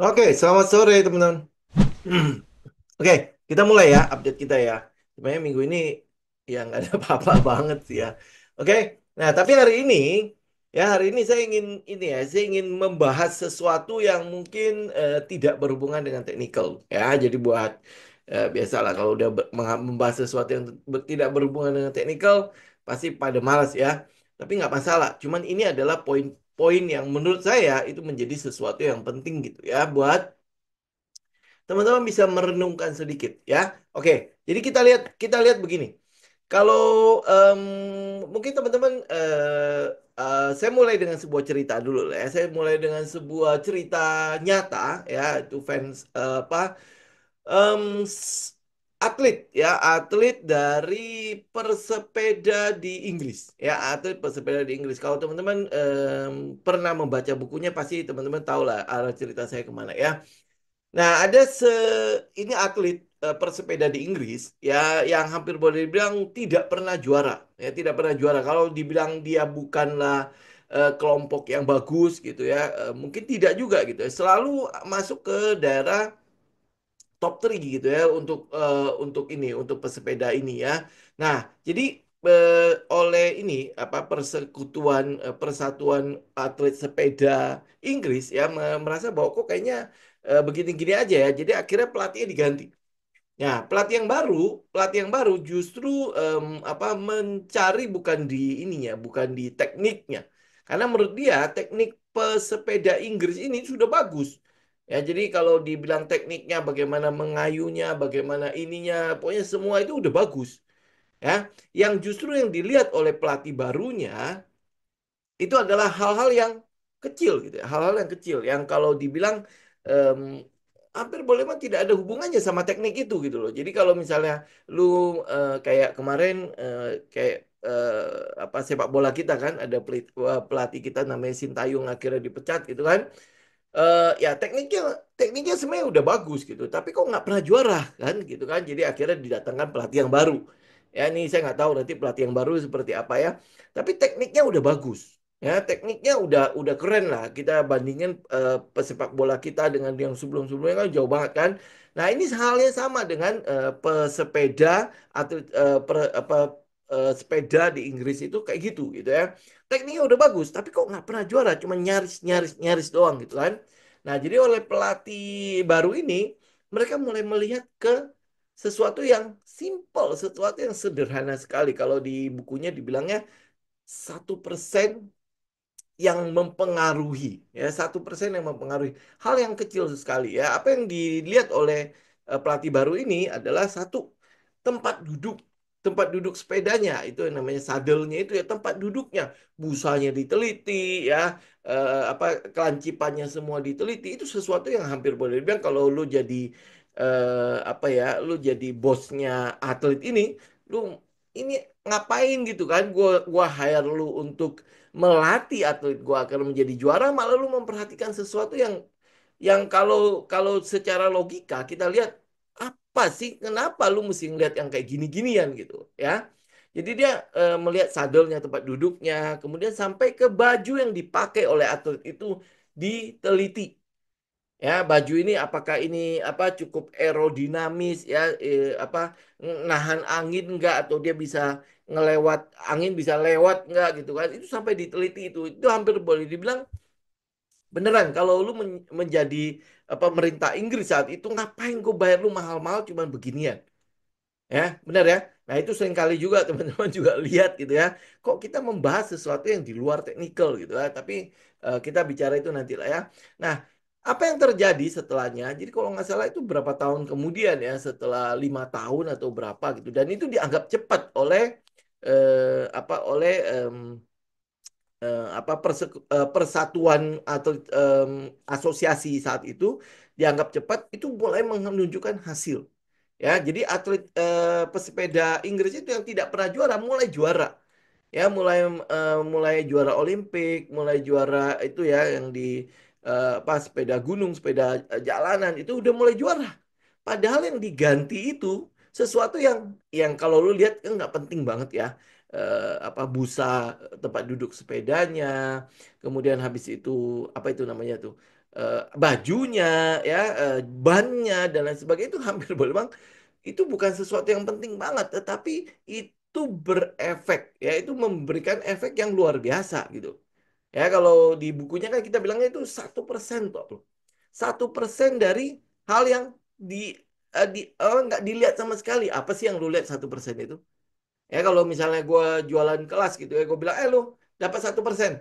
Oke, selamat sore teman-teman. Oke, kita mulai ya update kita ya. Sebenarnya minggu ini ya nggak ada apa-apa banget sih ya. Oke, nah tapi hari ini saya ingin saya ingin membahas sesuatu yang mungkin tidak berhubungan dengan teknikal ya. Jadi buat biasalah kalau udah membahas sesuatu yang tidak berhubungan dengan teknikal pasti pada malas ya. Tapi nggak masalah. Cuman ini adalah poin-poin yang menurut saya itu menjadi sesuatu yang penting gitu ya buat teman-teman bisa merenungkan sedikit ya. Oke, jadi kita lihat begini. Kalau mungkin teman-teman saya mulai dengan sebuah cerita dulu lah ya. Saya mulai dengan sebuah cerita nyata ya, itu fans em, s- atlet ya, atlet dari persepeda di Inggris ya, atlet persepeda di Inggris. Kalau teman-teman pernah membaca bukunya pasti teman-teman tahu lah arah cerita saya kemana ya. Nah, ini atlet persepeda di Inggris ya yang hampir boleh dibilang tidak pernah juara. Ya, tidak pernah juara. Kalau dibilang dia bukanlah kelompok yang bagus gitu ya, mungkin tidak juga gitu ya. Selalu masuk ke daerah top 3 gitu ya untuk pesepeda ini ya. Nah, jadi oleh ini apa persatuan atlet sepeda Inggris ya merasa bahwa kok kayaknya begini-gini aja ya. Jadi akhirnya pelatihnya diganti. Nah, pelatih yang baru justru mencari bukan di ininya, bukan di tekniknya. Karena menurut dia teknik pesepeda Inggris ini sudah bagus. Ya, jadi kalau dibilang tekniknya bagaimana mengayunya, bagaimana ininya, pokoknya semua itu udah bagus. Ya, yang justru yang dilihat oleh pelatih barunya itu adalah hal-hal yang kecil gitu ya. Hal-hal yang kecil yang kalau dibilang em, hampir boleh mah tidak ada hubungannya sama teknik itu gitu loh. Jadi kalau misalnya lu kayak kemarin kayak apa sepak bola kita kan ada pelatih kita namanya Sintayong akhirnya dipecat gitu kan. Ya tekniknya sebenarnya udah bagus gitu, tapi kok nggak pernah juara kan gitu kan. Jadi akhirnya didatangkan pelatih yang baru. Ya ini saya nggak tahu nanti pelatih yang baru seperti apa ya. Tapi tekniknya udah bagus. Ya tekniknya udah keren lah. Kita bandingin pesepak bola kita dengan yang sebelum-sebelumnya kan jauh banget kan. Nah ini halnya sama dengan pesepeda atau sepeda di Inggris itu kayak gitu ya. Tekniknya udah bagus, tapi kok nggak pernah juara, cuma nyaris nyaris nyaris doang gitu kan. Nah, jadi oleh pelatih baru ini, mereka mulai melihat ke sesuatu yang simple, sesuatu yang sederhana sekali. Kalau di bukunya dibilangnya 1% yang mempengaruhi, ya 1% yang mempengaruhi hal yang kecil sekali ya. Apa yang dilihat oleh pelatih baru ini adalah satu tempat duduk. Tempat duduk sepedanya itu yang namanya sadelnya itu ya tempat duduknya, busanya diteliti ya, apa kelancipannya semua diteliti. Itu sesuatu yang hampir boleh dibilang kalau lu jadi apa ya, lu jadi bosnya atlet ini, lu ini ngapain gitu kan? Gua hire lu untuk melatih atlet gua agar menjadi juara, malah lu memperhatikan sesuatu yang kalau kalau secara logika kita lihat apa sih kenapa lu mesti ngeliat yang kayak gini-ginian gitu ya. Jadi dia melihat sadelnya, tempat duduknya, kemudian sampai ke baju yang dipakai oleh atlet itu diteliti. Ya, baju ini apakah ini apa cukup aerodinamis ya apa nahan angin enggak atau dia bisa ngelewat angin bisa lewat enggak gitu kan. Itu sampai diteliti itu. Itu hampir boleh dibilang beneran kalau lu menjadi pemerintah Inggris saat itu ngapain gue bayar lu mahal-mahal cuman beginian. Ya, benar ya. Nah, itu sering kali juga teman-teman juga lihat gitu ya. Kok kita membahas sesuatu yang di luar teknikal gitu ya. Tapi kita bicara itu nanti lah ya. Nah, apa yang terjadi setelahnya? Jadi kalau nggak salah itu berapa tahun kemudian ya, setelah 5 tahun atau berapa gitu. Dan itu dianggap cepat oleh persatuan atau asosiasi saat itu dianggap cepat itu mulai menunjukkan hasil. Ya, jadi atlet pesepeda Inggris itu yang tidak pernah juara mulai juara. Ya, mulai juara Olimpik, mulai juara itu ya yang di sepeda gunung, sepeda jalanan itu udah mulai juara. Padahal yang diganti itu sesuatu yang kalau lu lihat kan nggak penting banget ya. Busa tempat duduk sepedanya, kemudian habis itu apa itu namanya tuh? bajunya, ya, bannya dan lain sebagainya itu hampir boleh bang, itu bukan sesuatu yang penting banget, tetapi itu berefek, ya, itu memberikan efek yang luar biasa gitu. Ya, kalau di bukunya kan kita bilangnya itu 1% kok. 1% dari hal yang di, nggak dilihat sama sekali. Apa sih yang lu lihat 1% itu? Ya, kalau misalnya gue jualan kelas gitu ya, gue bilang, lu dapat 1%.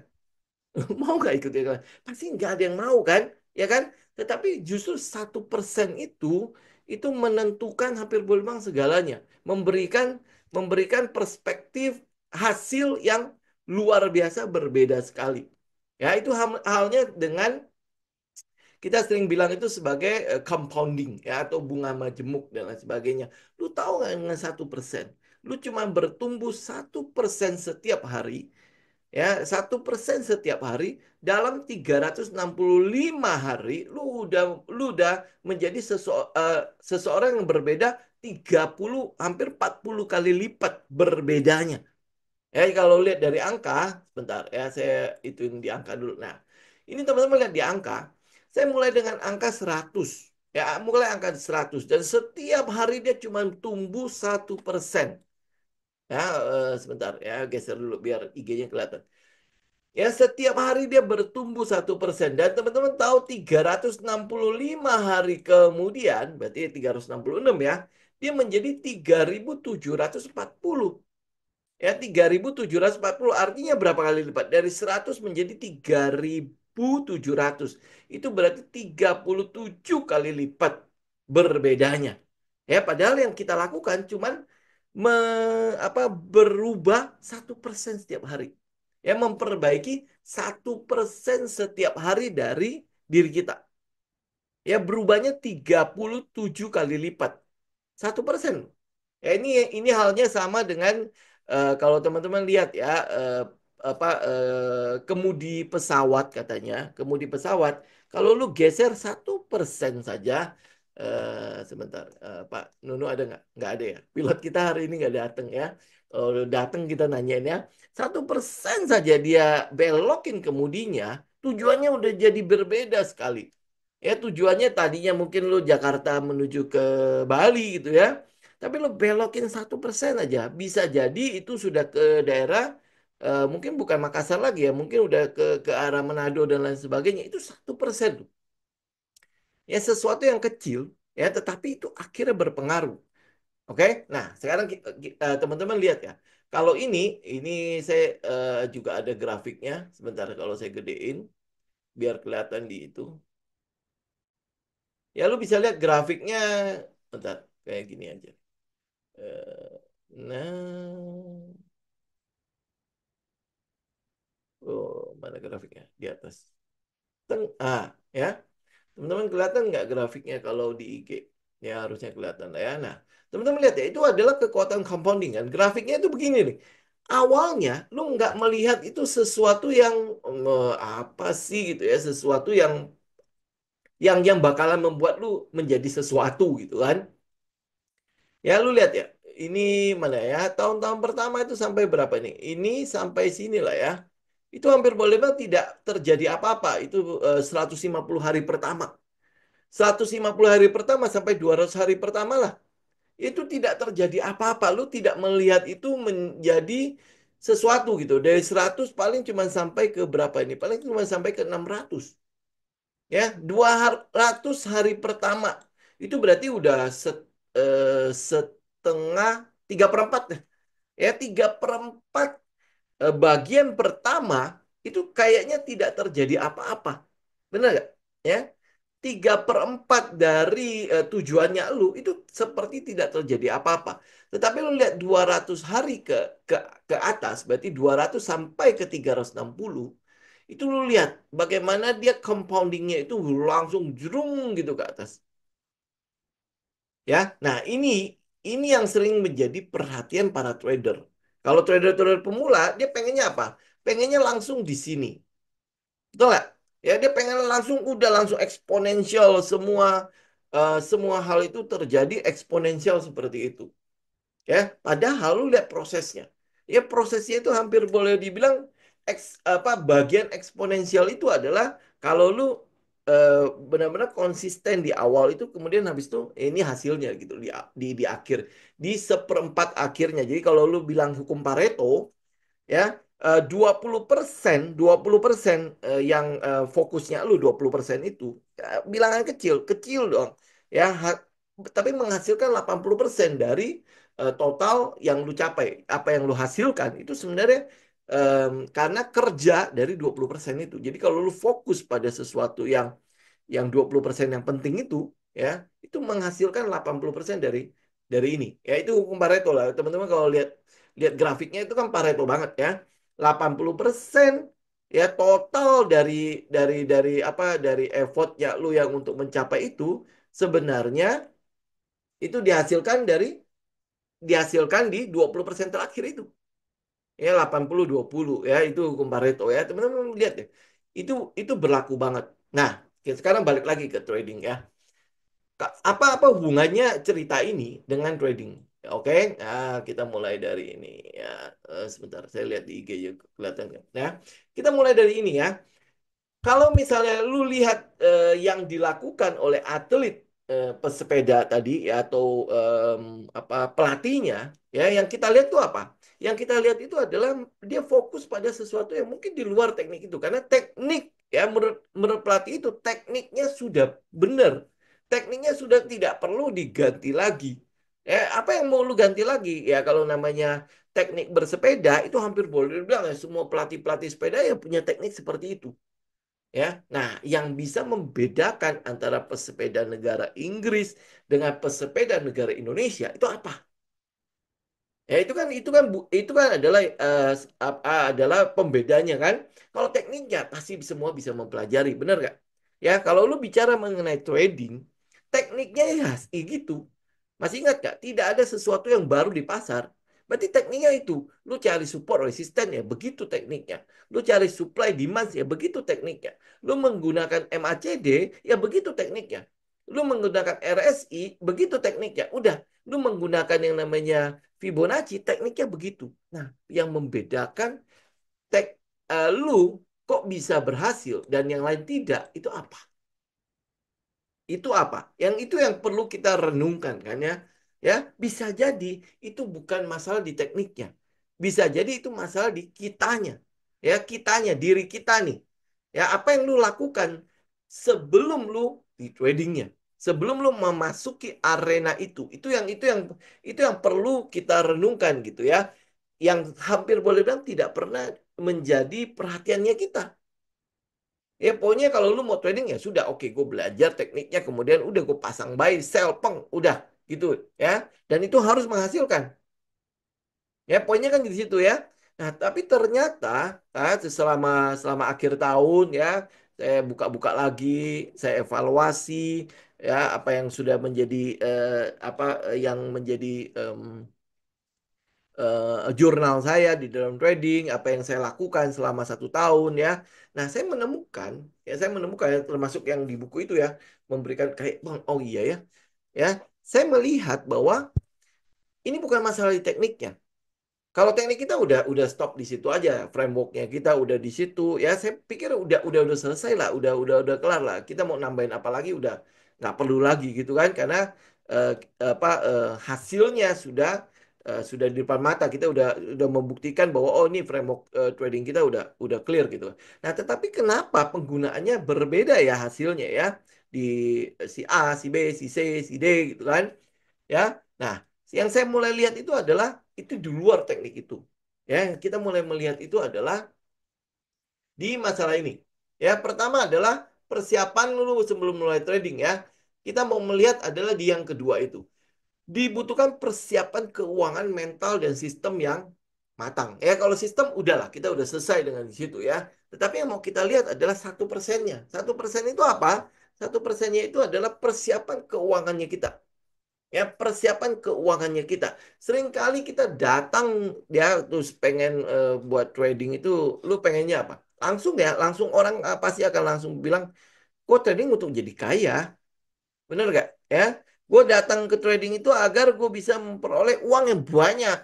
Mau nggak ikut ya? Pasti nggak ada yang mau kan, ya kan? Tetapi justru 1% itu menentukan hampir boleh bilang segalanya, memberikan memberikan perspektif hasil yang luar biasa berbeda sekali. Ya, itu halnya dengan kita sering bilang itu sebagai compounding, ya, atau bunga majemuk dan lain sebagainya. Lu tahu nggak dengan 1%? Lu cuma bertumbuh 1% setiap hari, ya, 1% setiap hari dalam 365 hari lu udah menjadi seseorang yang berbeda 30 hampir 40 kali lipat berbedanya. Ya, kalau lihat dari angka, sebentar ya, saya ituin di angka dulu. Nah, ini teman-teman lihat di angka. Saya mulai dengan angka 100. Ya, mulai angka 100 dan setiap hari dia cuma tumbuh 1%. Ya, sebentar ya, geser dulu biar IG-nya kelihatan. Ya, setiap hari dia bertumbuh 1%. Dan teman-teman tahu 365 hari kemudian, berarti 366 ya, dia menjadi 3.740. Ya, 3.740 artinya berapa kali lipat? Dari 100 menjadi 3.700. Itu berarti 37 kali lipat berbedanya. Ya, padahal yang kita lakukan cuman me, berubah 1% setiap hari. Ya, memperbaiki 1% setiap hari dari diri kita. Ya, berubahnya 37 kali lipat. 1%. Ya, ini halnya sama dengan kalau teman-teman lihat ya, kemudi pesawat katanya, kemudi pesawat kalau lu geser 1% saja, sebentar, Pak Nunu ada nggak? Nggak ada ya. Pilot kita hari ini nggak datang ya. Kalau datang kita nanyain ya, 1% saja dia belokin kemudinya, tujuannya udah jadi berbeda sekali. Ya, tujuannya tadinya mungkin lu Jakarta menuju ke Bali gitu ya. Tapi lo belokin 1% aja, bisa jadi itu sudah ke daerah, mungkin bukan Makassar lagi ya, mungkin udah ke arah Manado dan lain sebagainya. Itu 1% tuh. Ya, sesuatu yang kecil, ya, tetapi itu akhirnya berpengaruh. Oke, nah sekarang teman-teman lihat ya. Kalau ini saya juga ada grafiknya. Sebentar, kalau saya gedein, biar kelihatan di itu. Ya, lu bisa lihat grafiknya. Bentar, kayak gini aja. Eh, Nah. Oh, mana grafiknya? Di atas. Ya. Teman-teman kelihatan nggak grafiknya kalau di IG? Ya, harusnya kelihatan lah ya. Nah, teman-teman lihat ya, itu adalah kekuatan compounding kan. Grafiknya itu begini nih. Awalnya, lu nggak melihat itu sesuatu yang apa sih gitu ya, sesuatu yang bakalan membuat lu menjadi sesuatu gitu kan. Ya, lu lihat ya. Ini mana ya? Tahun-tahun pertama itu sampai berapa nih? Ini sampai sini lah ya. Itu hampir boleh bilang tidak terjadi apa-apa. Itu 150 hari pertama. 150 hari pertama sampai 200 hari pertama lah. Itu tidak terjadi apa-apa. Lu tidak melihat itu menjadi sesuatu gitu. Dari 100 paling cuma sampai ke berapa ini? Paling cuma sampai ke 600. Ya, 200 hari pertama. Itu berarti udah setengah, 3/4 deh. Ya, 3/4 bagian pertama itu kayaknya tidak terjadi apa-apa. Benar nggak? Ya, 3/4 dari tujuannya lu itu seperti tidak terjadi apa-apa. Tetapi lu lihat 200 hari ke ke atas, berarti 200 sampai ke 360, itu lu lihat bagaimana dia compoundingnya itu langsung jerung gitu ke atas. Ya, nah ini yang sering menjadi perhatian para trader. Kalau trader-trader pemula, dia pengennya apa? Pengennya langsung di sini. Betul nggak? Ya, dia pengen langsung, udah langsung eksponensial, semua hal itu terjadi eksponensial seperti itu. Ya, padahal lu lihat prosesnya. Ya, prosesnya itu hampir boleh dibilang bagian eksponensial itu adalah kalau lu eh, benar-benar konsisten di awal itu, kemudian habis itu ini hasilnya gitu di akhir, di seperempat akhirnya. Jadi kalau lu bilang hukum Pareto, ya, 20% yang fokusnya lu 20% itu, ya, bilangan kecil kecil dong, ya, tapi menghasilkan 80% dari total yang lu capai. Apa yang lu hasilkan itu sebenarnya karena kerja dari 20% itu. Jadi kalau lu fokus pada sesuatu yang 20% yang penting itu, ya, itu menghasilkan 80% dari ini. Ya, itu hukum Pareto lah. Teman-teman kalau lihat lihat grafiknya itu kan Pareto banget ya. 80% ya total dari apa, dari effort ya lu yang untuk mencapai itu sebenarnya itu dihasilkan di 20% terakhir itu. Ya, 80-20 ya, itu hukum Pareto ya. Teman-teman lihat ya. Itu berlaku banget. Nah, sekarang balik lagi ke trading ya. Apa-apa hubungannya cerita ini dengan trading? Oke, nah, kita mulai dari ini ya. Sebentar, saya lihat di IG ya, kelihatan kan? Ya, kita mulai dari ini ya. Kalau misalnya lu lihat yang dilakukan oleh atlet pesepeda tadi ya, atau apa, pelatihnya, ya, yang kita lihat itu apa? Yang kita lihat itu adalah dia fokus pada sesuatu yang mungkin di luar teknik itu, karena teknik, ya, menurut pelatih itu tekniknya sudah benar, tekniknya sudah tidak perlu diganti lagi. Ya, apa yang mau lu ganti lagi? Ya, kalau namanya teknik bersepeda itu hampir boleh dibilang ya semua pelatih-pelatih sepeda yang punya teknik seperti itu. Ya, nah, yang bisa membedakan antara pesepeda negara Inggris dengan pesepeda negara Indonesia itu apa? Ya, itu kan adalah adalah pembedanya kan. Kalau tekniknya pasti semua bisa mempelajari, benar nggak? Ya, kalau lu bicara mengenai trading, tekniknya ya gitu. Masih ingat nggak? Tidak ada sesuatu yang baru di pasar. Berarti tekniknya itu. Lu cari support resisten ya, begitu tekniknya. Lu cari supply demand ya, begitu tekniknya. Lu menggunakan MACD ya, begitu tekniknya. Lu menggunakan RSI, begitu tekniknya. Udah, lu menggunakan yang namanya Fibonacci, tekniknya begitu. Nah, yang membedakan tek lu kok bisa berhasil dan yang lain tidak, itu apa? Itu apa? Itu yang perlu kita renungkan kan ya. Ya, bisa jadi itu bukan masalah di tekniknya. Bisa jadi itu masalah di kitanya. Ya, kitanya, diri kita nih. Ya, apa yang lu lakukan sebelum lu di tradingnya, sebelum lu memasuki arena itu yang perlu kita renungkan gitu ya. Yang hampir boleh bilang tidak pernah menjadi perhatiannya kita. Ya, pokoknya kalau lu mau trading ya sudah, oke, gue belajar tekniknya, kemudian udah gue pasang buy, sell, peng, udah gitu ya. Dan itu harus menghasilkan. Ya, poinnya kan di situ ya. Nah, tapi ternyata selama selama akhir tahun ya, saya buka-buka lagi, saya evaluasi ya apa yang sudah menjadi apa yang menjadi jurnal saya di dalam trading, apa yang saya lakukan selama 1 tahun ya. Nah, saya menemukan ya, termasuk yang di buku itu ya, memberikan kayak, bang, oh iya ya, ya, saya melihat bahwa ini bukan masalah di tekniknya. Kalau teknik kita udah stop di situ aja, frameworknya kita udah di situ, ya, saya pikir udah selesai lah, udah kelar lah. Kita mau nambahin apa lagi udah nggak perlu lagi gitu kan, karena eh, hasilnya sudah di depan mata kita, udah membuktikan bahwa oh ini framework trading kita udah clear gitu. Nah, tetapi kenapa penggunaannya berbeda ya hasilnya ya di si A, si B, si C, si D gitu kan? Ya. Nah, yang saya mulai lihat itu adalah itu di luar teknik itu. Ya, kita mulai melihat itu adalah di masalah ini. Ya, pertama adalah persiapan dulu sebelum mulai trading ya. Kita mau melihat adalah di yang kedua itu. Dibutuhkan persiapan keuangan mental dan sistem yang matang. Ya, kalau sistem udahlah, kita udah selesai dengan di situ ya. Tetapi yang mau kita lihat adalah 1%-nya. 1% itu apa? 1%-nya itu adalah persiapan keuangannya kita. Ya, persiapan keuangannya kita. Seringkali kita datang ya terus pengen buat trading itu, lu pengennya apa? Langsung ya, langsung orang pasti akan langsung bilang, gue trading untuk jadi kaya. Bener gak? Ya, gue datang ke trading itu agar gue bisa memperoleh uang yang banyak.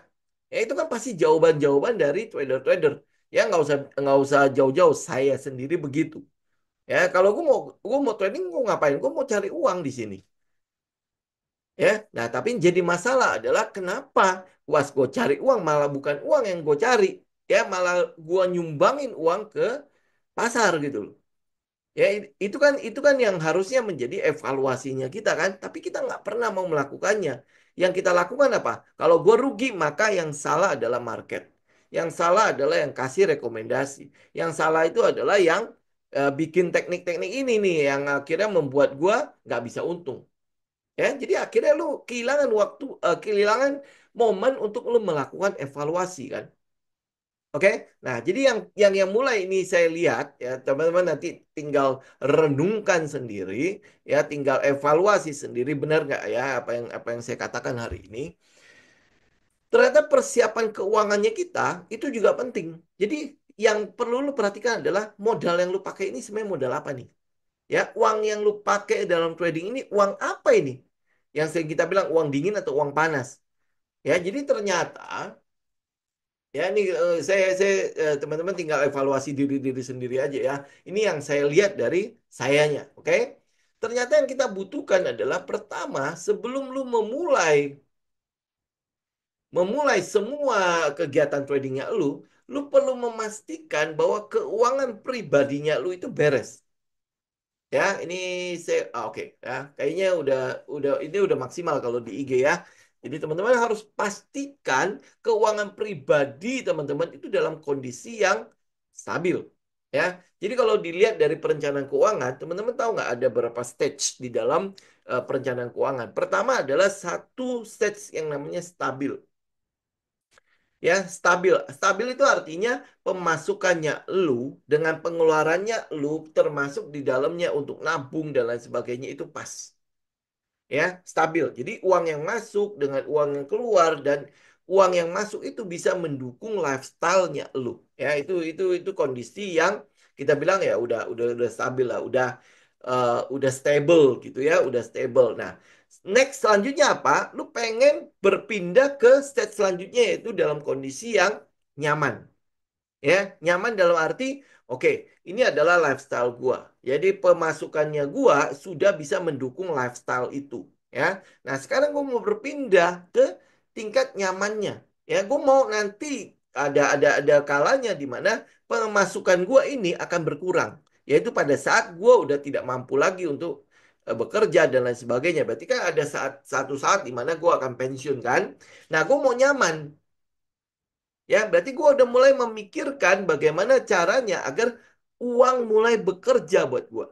Ya, itu kan pasti jawaban-jawaban dari trader-trader. Ya, nggak usah jauh-jauh, saya sendiri begitu. Ya, kalau gue mau trading, gue ngapain? Gue mau cari uang di sini. Ya, nah tapi yang jadi masalah adalah kenapa was gue cari uang malah bukan uang yang gue cari, ya malah gue nyumbangin uang ke pasar gitu loh. Ya itu kan yang harusnya menjadi evaluasinya kita kan, tapi kita nggak pernah mau melakukannya. Yang kita lakukan apa? Kalau gue rugi maka yang salah adalah market, yang salah adalah yang kasih rekomendasi, yang salah itu adalah yang bikin teknik-teknik ini nih yang akhirnya membuat gue nggak bisa untung. Ya, jadi akhirnya lu kehilangan waktu, kehilangan momen untuk lu melakukan evaluasi kan. Oke, nah jadi yang mulai ini saya lihat ya teman-teman nanti tinggal renungkan sendiri, ya tinggal evaluasi sendiri benar nggak ya apa yang saya katakan hari ini. Ternyata persiapan keuangannya kita itu juga penting. Jadi yang perlu lu perhatikan adalah modal yang lu pakai ini sebenarnya modal apa nih? Ya, uang yang lu pakai dalam trading ini uang apa ini? Yang sering kita bilang uang dingin atau uang panas. Ya, jadi ternyata ya ini teman-teman tinggal evaluasi diri-diri sendiri aja ya. Ini yang saya lihat dari sayanya, oke? Ternyata yang kita butuhkan adalah pertama sebelum lu memulai memulai semua kegiatan tradingnya lu perlu memastikan bahwa keuangan pribadinya lu itu beres. Ya, ini oke ya. Kayaknya udah ini udah maksimal kalau di IG ya. Jadi teman-teman harus pastikan keuangan pribadi teman-teman itu dalam kondisi yang stabil ya. Jadi kalau dilihat dari perencanaan keuangan, teman-teman tahu nggak ada berapa stage di dalam perencanaan keuangan. Pertama adalah satu stage yang namanya stabil. Ya, stabil. Stabil itu artinya pemasukannya lu dengan pengeluarannya lu termasuk di dalamnya untuk nabung dan lain sebagainya itu pas. Ya, stabil. Jadi uang yang masuk dengan uang yang keluar dan uang yang masuk itu bisa mendukung lifestyle-nya lu. Ya, itu kondisi yang kita bilang ya udah stabil lah, udah stable gitu ya, udah stable. Nah, next selanjutnya apa? Lu pengen berpindah ke stage selanjutnya yaitu dalam kondisi yang nyaman. Ya, nyaman dalam arti, oke, ini adalah lifestyle gua. Jadi pemasukannya gua sudah bisa mendukung lifestyle itu. Ya, nah sekarang gua mau berpindah ke tingkat nyamannya. Ya, gua mau nanti ada kalanya di mana pemasukan gua ini akan berkurang. Yaitu pada saat gua udah tidak mampu lagi untuk bekerja dan lain sebagainya. Berarti kan ada satu saat di mana gua akan pensiun kan. Nah, gua mau nyaman. Ya, berarti gue udah mulai memikirkan bagaimana caranya agar uang mulai bekerja buat gue.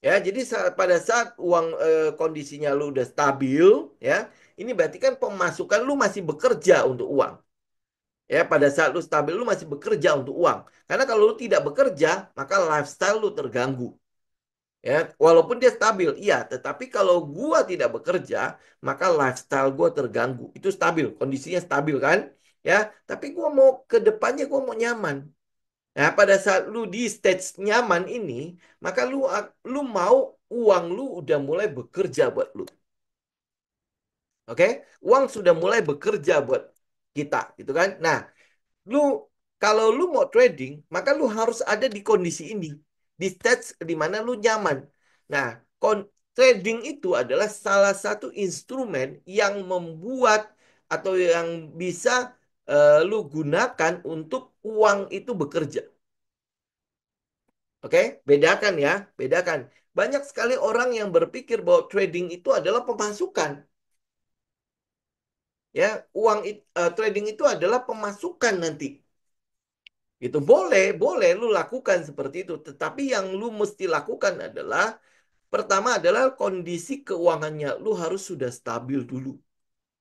Ya, jadi pada saat uang kondisinya lu udah stabil, ya, ini berarti kan pemasukan lu masih bekerja untuk uang. Ya, pada saat lu stabil lu masih bekerja untuk uang. Karena kalau lu tidak bekerja, maka lifestyle lu terganggu. Ya, walaupun dia stabil, iya, tetapi kalau gua tidak bekerja, maka lifestyle gua terganggu. Itu stabil, kondisinya stabil kan? Ya, tapi gua mau ke depannya gua mau nyaman. Nah, pada saat lu di stage nyaman ini, maka lu mau uang lu udah mulai bekerja buat lu. Oke? Uang sudah mulai bekerja buat kita, gitu kan? Nah, lu kalau lu mau trading, maka lu harus ada di kondisi ini, di stage di mana lu nyaman. Nah, trading itu adalah salah satu instrumen yang membuat atau yang bisa lu gunakan untuk uang itu bekerja. Oke, bedakan ya, bedakan. Banyak sekali orang yang berpikir bahwa trading itu adalah pemasukan. Ya, trading itu adalah pemasukan nanti. Itu boleh, boleh lu lakukan seperti itu. Tetapi yang lu mesti lakukan adalah pertama adalah kondisi keuangannya lu harus sudah stabil dulu.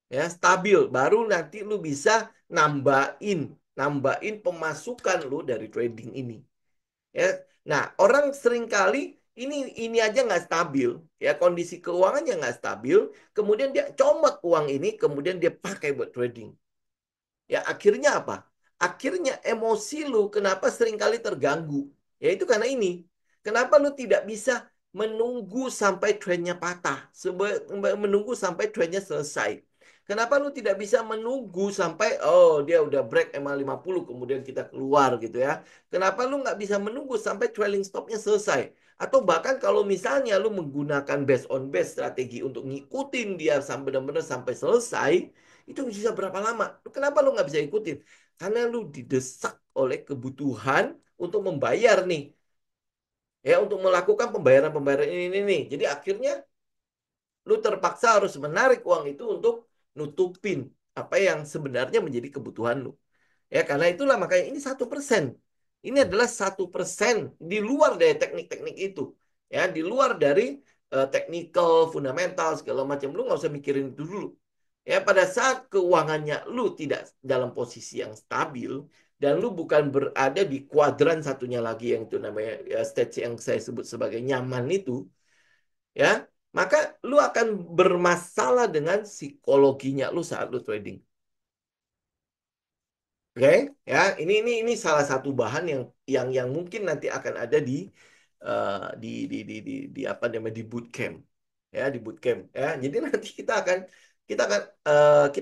Ya, stabil baru nanti lu bisa nambahin nambahin pemasukan lu dari trading ini. Ya. Nah, orang seringkali ini aja nggak stabil, ya kondisi keuangannya nggak stabil, kemudian dia comot uang ini, kemudian dia pakai buat trading. Ya akhirnya apa? Akhirnya emosi lu kenapa seringkali terganggu? Ya itu karena ini. Kenapa lu tidak bisa menunggu sampai trennya patah, menunggu sampai trennya selesai? Kenapa lu tidak bisa menunggu sampai oh dia udah break MA50 kemudian kita keluar gitu ya? Kenapa lu nggak bisa menunggu sampai trailing stopnya selesai? Atau bahkan kalau misalnya lu menggunakan best on best strategi untuk ngikutin dia sampai benar-benar sampai selesai, itu bisa berapa lama? Kenapa lu nggak bisa ikutin? Karena lu didesak oleh kebutuhan untuk membayar nih. Ya, untuk melakukan pembayaran-pembayaran ini nih. Jadi akhirnya lu terpaksa harus menarik uang itu untuk nutupin apa yang sebenarnya menjadi kebutuhan lu. Ya, karena itulah makanya ini 1%. Ini adalah 1% di luar dari teknik-teknik itu. Ya, di luar dari technical, fundamental, segala macam. Lu nggak usah mikirin itu dulu. Ya, pada saat keuangannya lu tidak dalam posisi yang stabil, dan lu bukan berada di kuadran satunya lagi yang itu namanya ya, stage yang saya sebut sebagai nyaman itu, ya, maka lu akan bermasalah dengan psikologinya lu saat lu trading. Oke, ya, ini salah satu bahan yang mungkin nanti akan ada di apa namanya di bootcamp, ya, di bootcamp, ya. Jadi nanti kita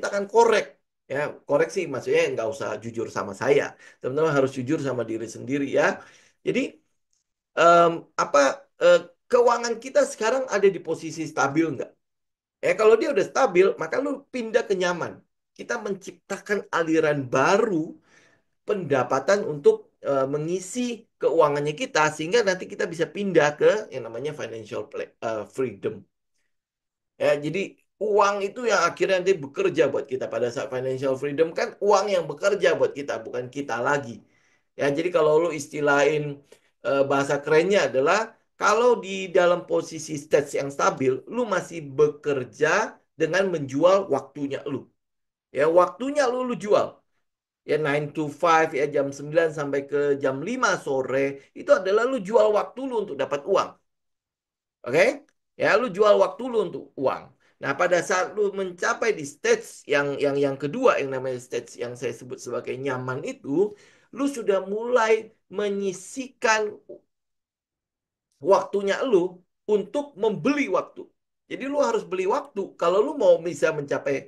akan korek, ya, koreksi maksudnya nggak usah jujur sama saya, teman-teman harus jujur sama diri sendiri, ya. Jadi em, apa eh, keuangan kita sekarang ada di posisi stabil nggak? Kalau dia udah stabil, maka lu pindah ke nyaman. Kita menciptakan aliran baru pendapatan untuk mengisi keuangannya kita sehingga nanti kita bisa pindah ke yang namanya freedom. Ya, jadi uang itu yang akhirnya nanti bekerja buat kita pada saat financial freedom kan uang yang bekerja buat kita bukan kita lagi. Ya, jadi kalau lu istilahin bahasa kerennya adalah kalau di dalam posisi stage yang stabil, lu masih bekerja dengan menjual waktunya lu. Ya, waktunya lu jual. Ya 9 to 5 ya jam 9 sampai ke jam 5 sore itu adalah lu jual waktu lu untuk dapat uang. Oke? Ya lu jual waktu lu untuk uang. Nah, pada saat lu mencapai di stage yang kedua yang namanya stage yang saya sebut sebagai nyaman itu, lu sudah mulai menyisikan waktunya lu untuk membeli waktu. Jadi lu harus beli waktu. Kalau lu mau bisa mencapai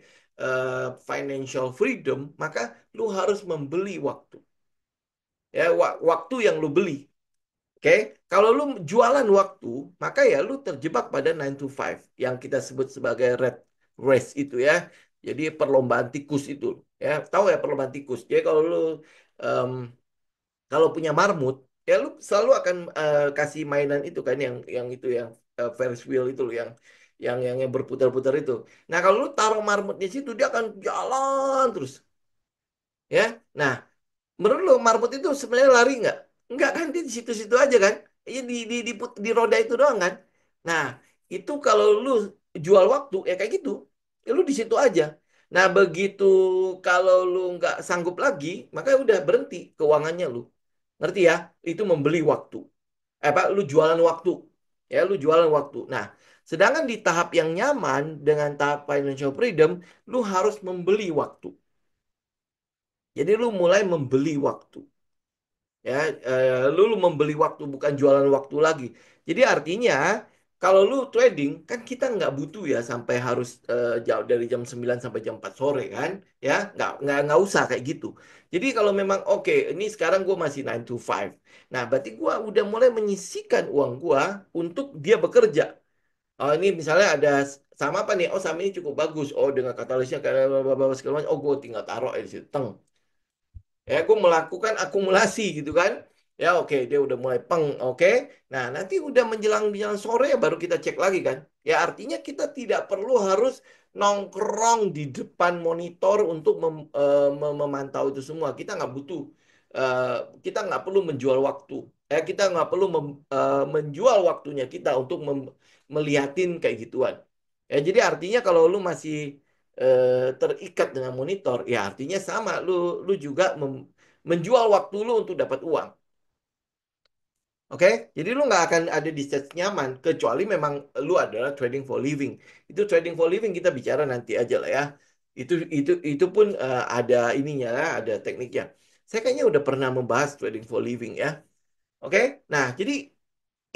financial freedom, maka lu harus membeli waktu. Ya, waktu yang lu beli. Oke, kalau lu jualan waktu, maka ya lu terjebak pada 9 to 5 yang kita sebut sebagai red race itu ya. Jadi perlombaan tikus itu ya. Tahu ya perlombaan tikus. Jadi em, kalau punya marmut, ya lu selalu akan kasih mainan itu kan yang itu yang Ferris wheel itu loh yang berputar-putar itu. Nah, kalau lu taruh marmut di situ dia akan jalan terus ya. Nah, menurut lo marmut itu sebenarnya lari nggak? Nggak kan, dia di situ-situ aja kan? Iya di roda itu doang kan? Nah, itu kalau lu jual waktu ya kayak gitu. Ya lu di situ aja. Nah, begitu kalau lu nggak sanggup lagi, maka udah berhenti keuangannya lu. Ngerti ya? Itu membeli waktu. Apa, lu jualan waktu. Ya, lu jualan waktu. Nah, sedangkan di tahap yang nyaman dengan tahap financial freedom, lu harus membeli waktu. Jadi lu mulai membeli waktu. Ya, lu membeli waktu bukan jualan waktu lagi. Jadi artinya kalau lu trading kan kita nggak butuh ya sampai harus jauh dari jam 9 sampai jam 4 sore kan, ya nggak usah kayak gitu. Jadi kalau memang oke, ini sekarang gue masih 9 to 5. Nah, berarti gue udah mulai menyisikan uang gue untuk dia bekerja. Oh, ini misalnya ada sama apa nih? Oh, saham ini cukup bagus. Oh, dengan katalisnya kayak segala macam. Oh, gue tinggal taruh di situ. Teng. Ya, aku melakukan akumulasi gitu kan. Ya oke, dia udah mulai peng, oke. Nah, nanti udah menjelang sore ya baru kita cek lagi kan. Ya artinya kita tidak perlu harus nongkrong di depan monitor untuk memantau itu semua. Kita nggak butuh, eh, kita nggak perlu menjual waktu. Kita nggak perlu menjual waktunya kita untuk melihatin kayak gituan. Ya, jadi artinya kalau lu masih terikat dengan monitor, ya artinya sama, lu juga menjual waktu lu untuk dapat uang. Oke, jadi lu nggak akan ada di stage nyaman kecuali memang lu adalah trading for living. Itu trading for living kita bicara nanti aja lah ya. Itu pun ada ininya, ada tekniknya. Saya kayaknya udah pernah membahas trading for living ya. Oke, nah jadi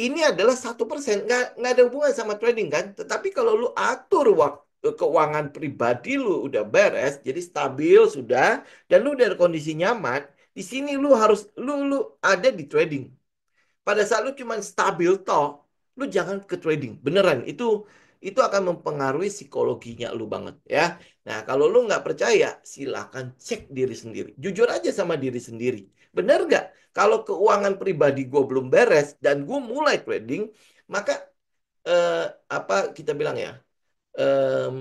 ini adalah 1%, nggak ada hubungan sama trading kan. Tetapi kalau lu atur waktu keuangan pribadi lu udah beres, jadi stabil sudah, dan lu udah kondisi nyaman, di sini lu ada di trading. Pada saat lu cuman stabil toh, lu jangan ke trading. Beneran, itu akan mempengaruhi psikologinya lu banget ya. Nah, kalau lu nggak percaya, silakan cek diri sendiri. Jujur aja sama diri sendiri. Bener nggak? Kalau keuangan pribadi gue belum beres dan gue mulai trading, maka eh, apa kita bilang ya? em,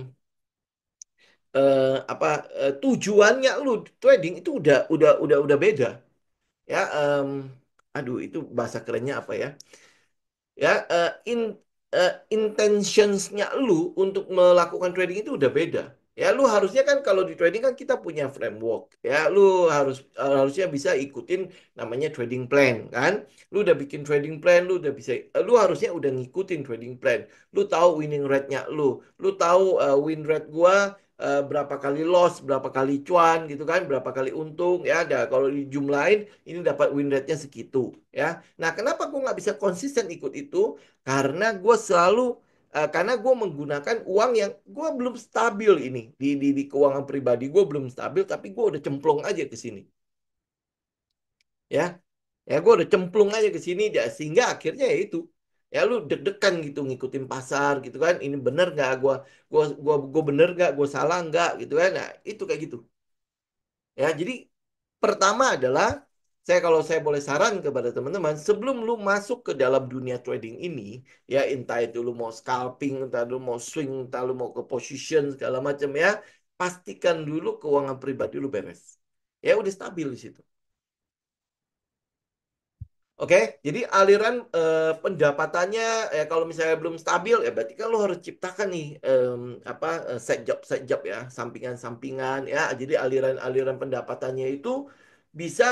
Tujuannya lu trading itu udah beda ya. Aduh, itu bahasa kerennya apa ya? Ya, intentionsnya lu untuk melakukan trading itu udah beda. Ya, lu harusnya kan kalau di trading kan kita punya framework. Ya, lu harusnya bisa ikutin namanya trading plan kan. Lu udah bikin trading plan, lu harusnya udah ngikutin trading plan. Lu tahu winning rate-nya lu tahu win rate gua berapa kali loss, berapa kali cuan gitu kan, berapa kali untung ya. Ada kalau dijumlahin ini dapat win rate-nya segitu ya. Nah, kenapa gue nggak bisa konsisten ikut itu? Karena gue menggunakan uang yang gue belum stabil ini di keuangan pribadi gue belum stabil, tapi gue udah cemplung aja ke sini, ya. Ya, gue udah cemplung aja ke sini, ya, sehingga akhirnya ya itu, ya lu deg-degan gitu ngikutin pasar gitu kan. Ini bener nggak? Gue bener nggak? Gue salah nggak? Gitu kan? Nah, itu kayak gitu. Ya, jadi pertama adalah kalau saya boleh saran kepada teman-teman, sebelum lu masuk ke dalam dunia trading ini, ya entah itu lu mau scalping, entah lu mau swing, entah lu mau ke position segala macam ya, pastikan dulu keuangan pribadi lu beres. Ya udah stabil di situ. Oke, jadi aliran pendapatannya ya kalau misalnya belum stabil ya berarti kan lu harus ciptakan nih side job ya, sampingan-sampingan ya. Jadi aliran-aliran pendapatannya itu bisa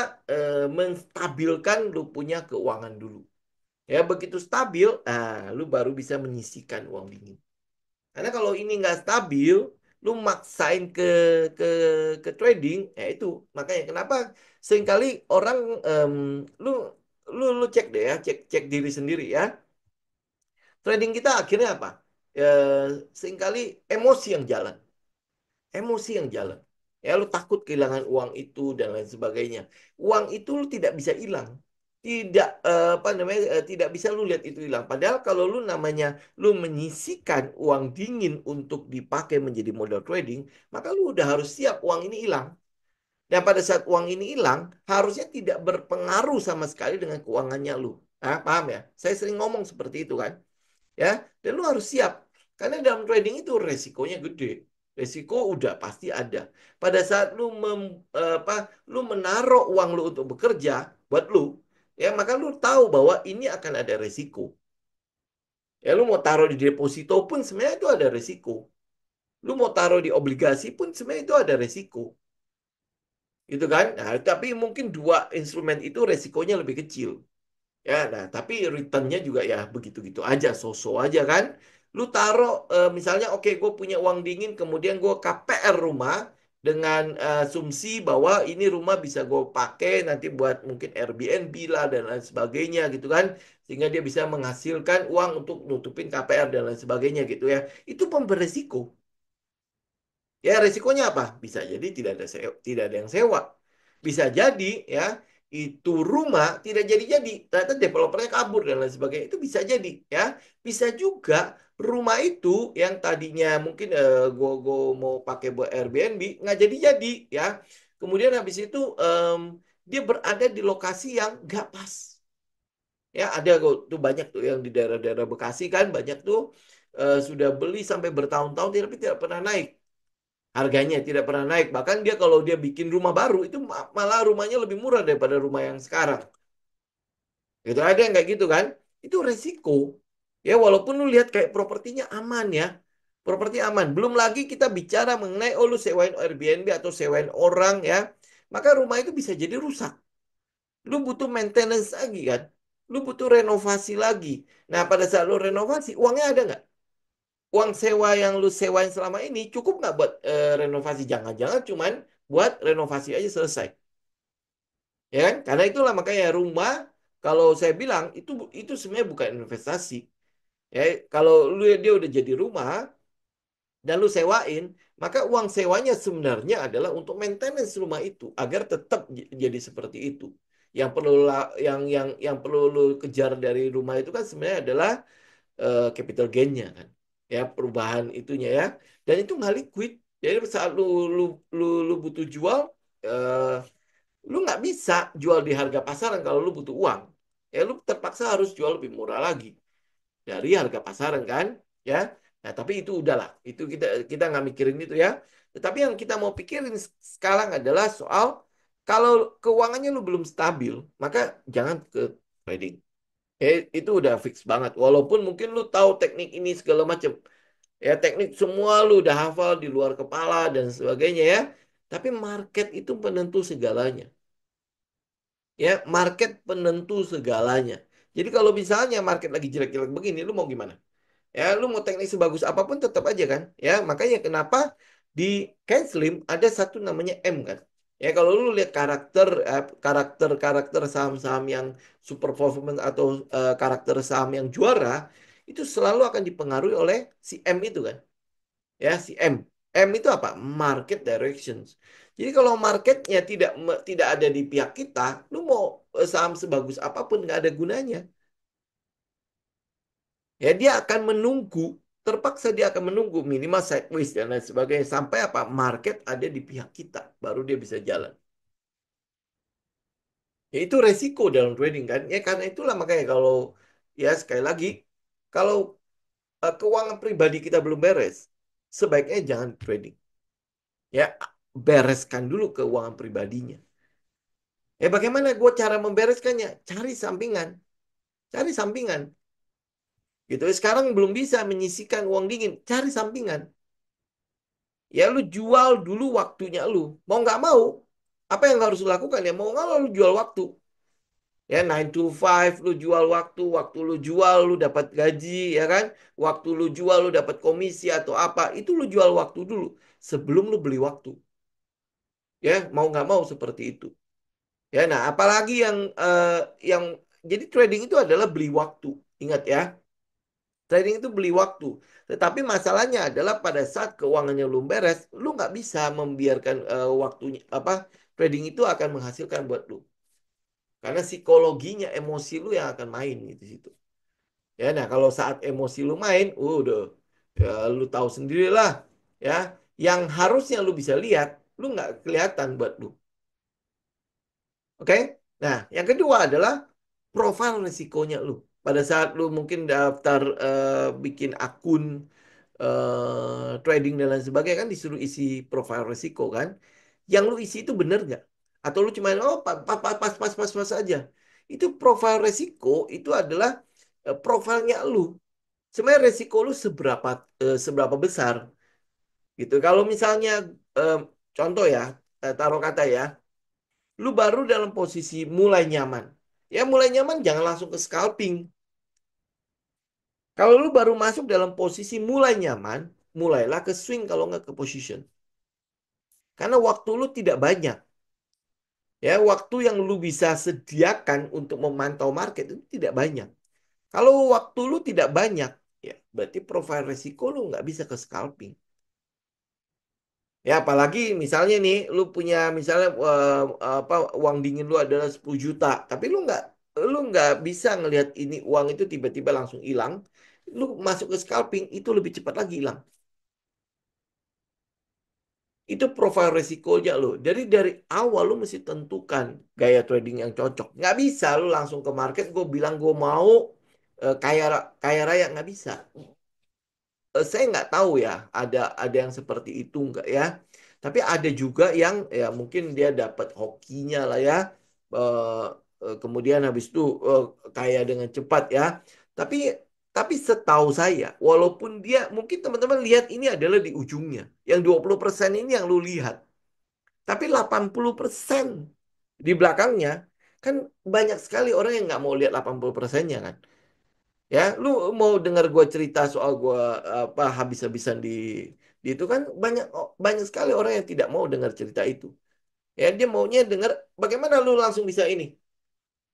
menstabilkan lu punya keuangan dulu. Ya begitu stabil, lu baru bisa menyisihkan uang dingin. Karena kalau ini nggak stabil, lu maksain ke ke trading, ya itu makanya kenapa seringkali orang lu lu cek deh ya, cek cek diri sendiri ya. Trading kita akhirnya apa? Seringkali emosi yang jalan, emosi yang jalan. Ya lu takut kehilangan uang itu dan lain sebagainya. Uang itu lu tidak bisa hilang. Tidak apa namanya tidak bisa lu lihat itu hilang. Padahal kalau lu namanya lu menyisikan uang dingin untuk dipakai menjadi modal trading, maka lu udah harus siap uang ini hilang. Dan pada saat uang ini hilang, harusnya tidak berpengaruh sama sekali dengan keuangannya lu. Ah, paham ya? Saya sering ngomong seperti itu kan. Ya, dan lu harus siap. Karena dalam trading itu resikonya gede. Resiko udah pasti ada. Pada saat lu menaruh uang lu untuk bekerja buat lu, ya maka lu tahu bahwa ini akan ada resiko. Ya lu mau taruh di deposito pun sebenarnya itu ada resiko. Lu mau taruh di obligasi pun sebenarnya itu ada resiko. Gitu kan? Nah, tapi mungkin dua instrumen itu resikonya lebih kecil. Ya, nah tapi returnnya juga ya begitu-gitu aja, so-so aja kan. Lu taruh misalnya oke gue punya uang dingin, kemudian gue KPR rumah dengan asumsi bahwa ini rumah bisa gue pakai nanti buat mungkin Airbnb lah dan lain sebagainya gitu kan. Sehingga dia bisa menghasilkan uang untuk nutupin KPR dan lain sebagainya gitu ya. Itu pun beresiko. Ya, resikonya apa? Bisa jadi tidak ada yang sewa. Bisa jadi ya itu rumah tidak jadi-jadi. Ternyata developernya kabur dan lain sebagainya. Itu bisa jadi ya. Bisa juga rumah itu yang tadinya mungkin gue mau pakai buat Airbnb nggak jadi-jadi ya. Kemudian habis itu dia berada di lokasi yang nggak pas. Ya, ada kok tuh banyak tuh yang di daerah-daerah Bekasi kan banyak tuh sudah beli sampai bertahun-tahun tapi tidak pernah naik. Harganya tidak pernah naik. Bahkan dia kalau dia bikin rumah baru itu malah rumahnya lebih murah daripada rumah yang sekarang. Gitu ada yang kayak gitu kan? Itu resiko. Ya walaupun lu lihat kayak propertinya aman ya. Properti aman. Belum lagi kita bicara mengenai oh lu sewain Airbnb atau sewain orang ya. Maka rumah itu bisa jadi rusak. Lu butuh maintenance lagi kan? Lu butuh renovasi lagi. Nah, pada saat lu renovasi, uangnya ada nggak? Uang sewa yang lu sewain selama ini cukup nggak buat renovasi? Jangan-jangan cuman buat renovasi aja selesai. Ya kan? Karena itulah makanya rumah, kalau saya bilang, itu sebenarnya bukan investasi. Ya, kalau dia udah jadi rumah, dan lu sewain, maka uang sewanya sebenarnya adalah untuk maintenance rumah itu agar tetap jadi seperti itu. Yang perlu lu kejar dari rumah itu kan sebenarnya adalah capital gain-nya kan. Ya, perubahan itunya ya. Dan itu nggak liquid. Jadi saat lu butuh jual, eh, lu nggak bisa jual di harga pasaran kalau lu butuh uang. Ya, lu terpaksa harus jual lebih murah lagi dari harga pasaran kan, ya. Nah, tapi itu udahlah, itu kita kita nggak mikirin itu ya. Tetapi yang kita mau pikirin sekarang adalah soal kalau keuangannya lu belum stabil, maka jangan ke trading. Itu udah fix banget. Walaupun mungkin lu tahu teknik ini segala macam, ya teknik semua lu udah hafal di luar kepala dan sebagainya ya. Tapi market itu penentu segalanya. Ya, market penentu segalanya. Jadi kalau misalnya market lagi jelek-jelek begini, lu mau gimana? Ya, lu mau teknik sebagus apapun tetap aja kan. Ya, makanya kenapa di Ken Slim ada satu namanya M kan. Ya, kalau lu lihat karakter saham-saham yang super performance atau karakter saham yang juara itu selalu akan dipengaruhi oleh si M itu kan. Ya, si M. M itu apa? Market directions. Jadi kalau marketnya tidak ada di pihak kita, lu mau saham sebagus apapun nggak ada gunanya. Ya, dia akan menunggu, terpaksa dia akan menunggu minimal sideways dan lain sebagainya sampai apa market ada di pihak kita, baru dia bisa jalan. Ya itu resiko dalam trading kan. Ya karena itulah makanya kalau ya sekali lagi kalau keuangan pribadi kita belum beres, sebaiknya jangan trading. Ya bereskan dulu keuangan pribadinya. Bagaimana gue cara membereskannya? Cari sampingan. Gitu. Sekarang belum bisa menyisihkan uang dingin, cari sampingan. Ya lu jual dulu waktunya lu. Mau nggak mau, apa yang harus lu lakukan ya? Mau nggak mau lu jual waktu. Ya 9 to 5 lu jual waktu, waktu lu jual lu dapat gaji ya kan? Waktu lu jual lu dapat komisi atau apa, itu lu jual waktu dulu sebelum lu beli waktu. Ya, mau nggak mau seperti itu. Ya, nah apalagi yang jadi trading itu adalah beli waktu. Ingat ya, trading itu beli waktu. Tetapi masalahnya adalah pada saat keuangannya belum beres, lu nggak bisa membiarkan waktunya apa trading itu akan menghasilkan buat lu. Karena psikologinya, emosi lu yang akan main gitu situ. Ya, nah kalau saat emosi lu main, udah ya, lu tahu sendirilah ya. Yang harusnya lu bisa lihat, lu nggak kelihatan buat lu. Oke? Nah, yang kedua adalah profil risikonya lu. Pada saat lu mungkin daftar bikin akun trading dan lain sebagainya kan disuruh isi profil risiko kan. Yang lu isi itu bener nggak? Atau lu cuma oh pas aja. Itu profil risiko itu adalah profilnya lu. Sebenarnya risiko lu seberapa besar gitu. Kalau misalnya eh, contoh ya, taruh kata ya, lu baru dalam posisi mulai nyaman. Ya mulai nyaman jangan langsung ke scalping. Kalau lu baru masuk dalam posisi mulai nyaman, mulailah ke swing kalau nggak ke position. Karena waktu lu tidak banyak. Ya, waktu yang lu bisa sediakan untuk memantau market itu tidak banyak. Kalau waktu lu tidak banyak, ya berarti profil resiko lu nggak bisa ke scalping. Ya, apalagi misalnya nih, lu punya misalnya apa uang dingin lu adalah 10 juta, tapi lu nggak bisa ngelihat ini uang itu tiba-tiba langsung hilang. Lu masuk ke scalping itu lebih cepat lagi hilang. Itu profil resikonya lo. Jadi dari awal lo mesti tentukan gaya trading yang cocok. Nggak bisa lo langsung ke market, gue bilang gue mau kaya kaya raya nggak bisa. Saya nggak tahu ya, ada yang seperti itu nggak ya. Tapi ada juga yang ya mungkin dia dapat hokinya lah ya. Eh, Kemudian habis itu kaya dengan cepat ya. Tapi tapi setahu saya, walaupun dia mungkin teman-teman lihat ini adalah di ujungnya. Yang 20% ini yang lu lihat. Tapi 80% di belakangnya kan banyak sekali orang yang nggak mau lihat 80%-nya kan. Ya, lu mau dengar gue cerita soal gue apa habis-habisan di itu kan banyak sekali orang yang tidak mau dengar cerita itu. Ya, dia maunya dengar bagaimana lu langsung bisa ini.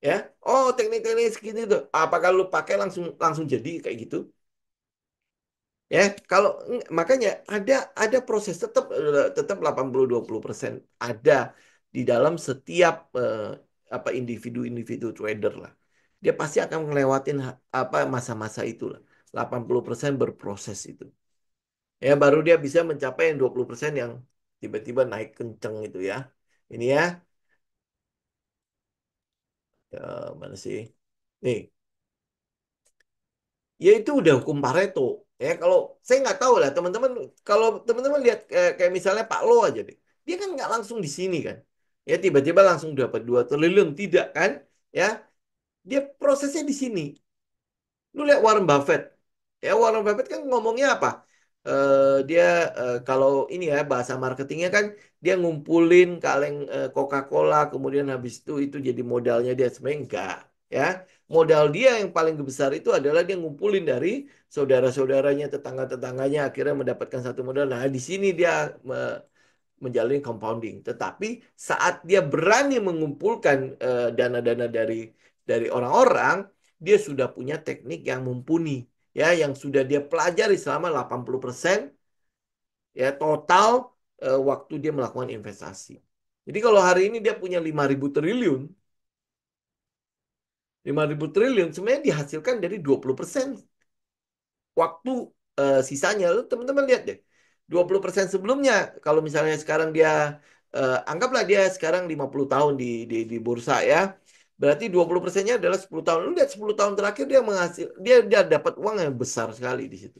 Ya, oh teknik-teknik segini tuh. Apakah lu pakai langsung langsung jadi kayak gitu? Ya, kalau makanya ada proses tetap 80-20% ada di dalam setiap apa individu-individu trader lah. Dia pasti akan ngelewatin apa masa-masa itulah. 80% berproses itu. Ya, baru dia bisa mencapai yang 20% yang tiba-tiba naik kenceng itu ya. Ini ya, mana sih? Nih, ya itu udah hukum Pareto. Ya kalau saya nggak tahu lah teman-teman, kalau teman-teman lihat kayak misalnya Pak Lo aja deh, dia kan nggak langsung di sini kan, ya tiba-tiba langsung dapat 2 triliun tidak kan, ya dia prosesnya di sini. Lu lihat Warren Buffett. Ya Warren Buffett kan ngomongnya apa? Dia kalau ini ya bahasa marketingnya kan dia ngumpulin kaleng Coca-Cola kemudian habis itu jadi modalnya dia sebenarnya enggak ya. Modal dia yang paling besar itu adalah dia ngumpulin dari saudara-saudaranya, tetangga-tetangganya akhirnya mendapatkan satu modal. Nah, di sini dia menjalani compounding. Tetapi saat dia berani mengumpulkan dana-dana dari orang-orang, dia sudah punya teknik yang mumpuni, ya, yang sudah dia pelajari selama 80% ya total waktu dia melakukan investasi. Jadi kalau hari ini dia punya 5.000 triliun, 5.000 triliun sebenarnya dihasilkan dari 20% waktu sisanya. Lu teman-teman lihat deh. 20% sebelumnya kalau misalnya sekarang dia anggaplah dia sekarang 50 tahun di bursa ya. Berarti 20%-nya adalah 10 tahun. Lu lihat 10 tahun terakhir dia dapat uang yang besar sekali di situ.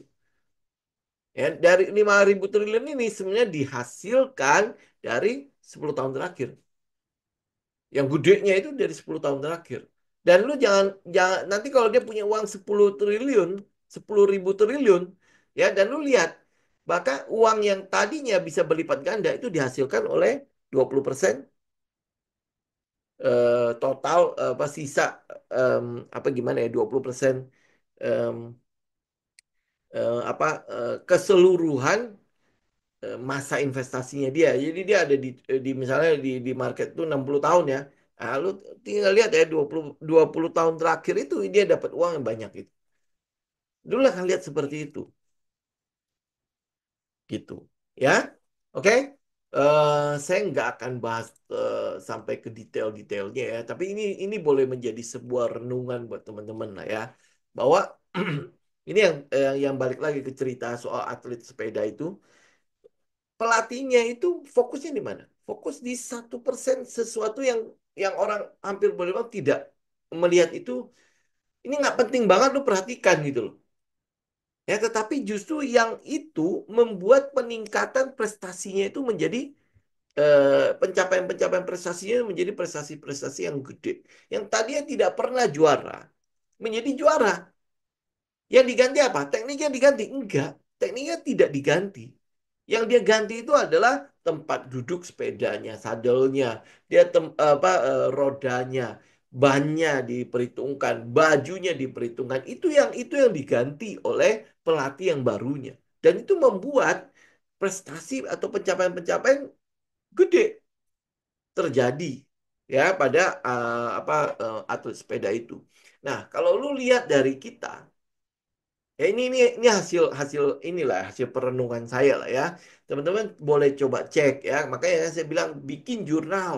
Ya, dari 5.000 triliun ini sebenarnya dihasilkan dari 10 tahun terakhir. Yang gedenya itu dari 10 tahun terakhir. Dan lu jangan nanti kalau dia punya uang 10 triliun, 10.000 triliun, ya dan lu lihat bahkan uang yang tadinya bisa berlipat ganda itu dihasilkan oleh 20% total apa sisa em, apa gimana ya 20% em, apa keseluruhan masa investasinya dia. Jadi dia ada di misalnya di market itu 60 tahun ya. Nah, lu tinggal lihat ya 20 tahun terakhir itu dia dapat uang yang banyak itu. Dulu akan lihat seperti itu gitu. Ya. Oke. Saya nggak akan bahas sampai ke detail-detailnya ya, tapi ini boleh menjadi sebuah renungan buat teman-teman lah ya, bahwa ini yang balik lagi ke cerita soal atlet sepeda itu. Pelatihnya itu fokusnya di mana? Fokus di 1% sesuatu yang orang hampir boleh bilang tidak melihat itu. Ini nggak penting banget lu perhatikan gitu loh. Ya, tetapi justru yang itu membuat peningkatan prestasinya itu menjadi pencapaian-pencapaian prestasinya menjadi prestasi-prestasi yang gede. Yang tadinya tidak pernah juara menjadi juara. Yang diganti apa? Tekniknya diganti? Enggak. Tekniknya tidak diganti. Yang dia ganti itu adalah tempat duduk sepedanya, sadelnya, apa rodanya, bannya diperhitungkan, bajunya diperhitungkan. Itu yang diganti oleh pelatih yang barunya. Dan itu membuat prestasi atau pencapaian-pencapaian gede terjadi ya pada apa atlet sepeda itu. Nah, kalau lu lihat dari kita. Ya ini hasil hasil inilah hasil perenungan saya lah ya. Teman-teman boleh coba cek ya. Makanya saya bilang bikin jurnal.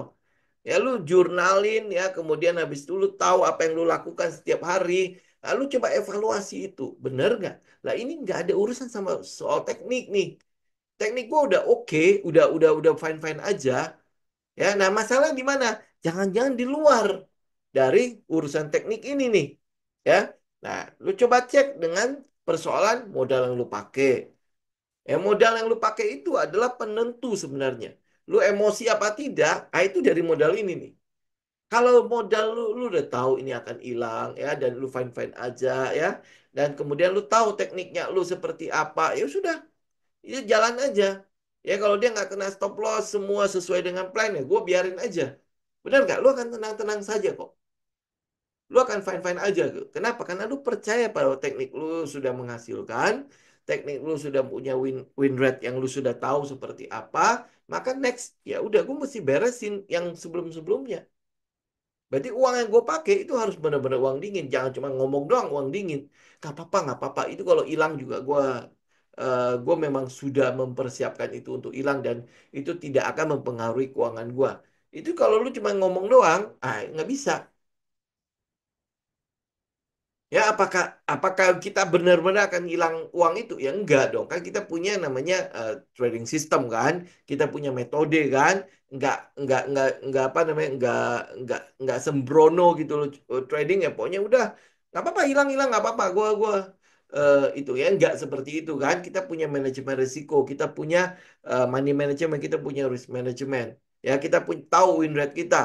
Ya lu jurnalin ya, kemudian habis itu lu tahu apa yang lu lakukan setiap hari. Lalu coba evaluasi itu. Bener nggak? Lah ini nggak ada urusan sama soal teknik nih. Teknik gua udah oke, udah fine-fine aja. Ya, nah masalah di mana? Jangan-jangan di luar dari urusan teknik ini nih. Ya. Nah, lu coba cek dengan persoalan modal yang lu pakai. Ya, modal yang lu pakai itu adalah penentu sebenarnya. Lu emosi apa tidak, itu dari modal ini nih. Kalau modal lu udah tahu ini akan hilang ya dan lu fine-fine aja ya. Dan kemudian lu tahu tekniknya lu seperti apa, ya sudah, ya jalan aja. Ya kalau dia nggak kena stop loss semua sesuai dengan plan ya, gue biarin aja. Benar nggak? Lu akan tenang-tenang saja kok. Lu akan fine-fine aja. Kenapa? Karena lu percaya pada teknik lu sudah menghasilkan, teknik lu sudah punya win rate yang lu sudah tahu seperti apa, maka next ya udah gue mesti beresin yang sebelum-sebelumnya. Berarti uang yang gue pakai itu harus benar-benar uang dingin. Jangan cuma ngomong doang uang dingin. Gak apa-apa, gak apa-apa. Itu kalau hilang juga gue gue memang sudah mempersiapkan itu untuk hilang dan itu tidak akan mempengaruhi keuangan gue. Itu kalau lu cuma ngomong doang, nggak bisa. Ya, apakah kita benar-benar akan hilang uang itu? Ya enggak dong. Kan kita punya namanya trading system kan. Kita punya metode kan. Enggak apa namanya? Enggak sembrono gitu loh trading ya. Pokoknya udah nggak apa-apa hilang-hilang nggak apa-apa. Gua itu ya enggak seperti itu kan. Kita punya manajemen risiko, kita punya money management, kita punya risk management. Ya, kita pun tahu win rate kita.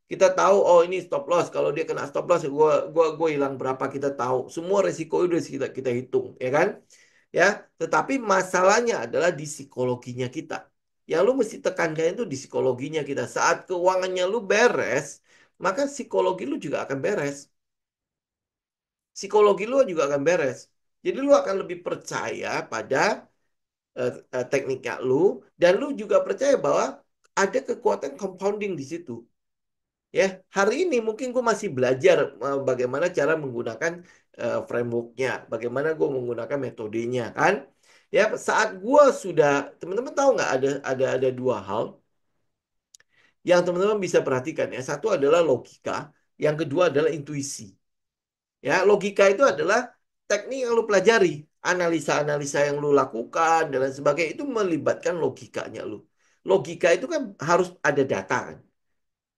Kita tahu, oh ini stop loss. Kalau dia kena stop loss, gua hilang berapa kita tahu. Semua resiko itu kita hitung, ya kan? Ya, tetapi masalahnya adalah di psikologinya kita. Yang lu mesti tekankan itu di psikologinya kita. Saat keuangannya lu beres, maka psikologi lu juga akan beres. Psikologi lu juga akan beres. Jadi lu akan lebih percaya pada tekniknya lu, dan lu juga percaya bahwa ada kekuatan compounding di situ. Ya, hari ini mungkin gue masih belajar bagaimana cara menggunakan frameworknya, bagaimana gue menggunakan metodenya, kan? Ya, saat gue sudah, teman-teman tahu nggak ada dua hal yang teman-teman bisa perhatikan ya. Satu adalah logika, yang kedua adalah intuisi. Ya, logika itu adalah teknik yang lu pelajari, analisa-analisa yang lu lakukan dan lain sebagainya itu melibatkan logikanya lu. Logika itu kan harus ada data kan,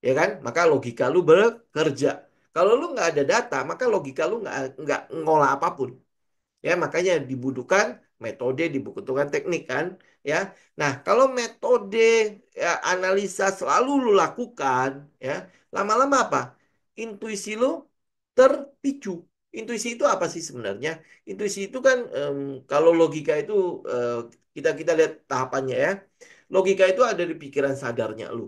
ya kan? Maka logika lu bekerja. Kalau lu nggak ada data, maka logika lu nggak ngolah apapun. Ya, makanya dibutuhkan metode, dibutuhkan teknik kan, ya. Nah, kalau metode ya, analisa selalu lu lakukan, ya, lama-lama apa? Intuisi lu terpicu. Intuisi itu apa sih sebenarnya? Intuisi itu kan kalau logika itu eh, kita kita lihat tahapannya ya. Logika itu ada di pikiran sadarnya lu.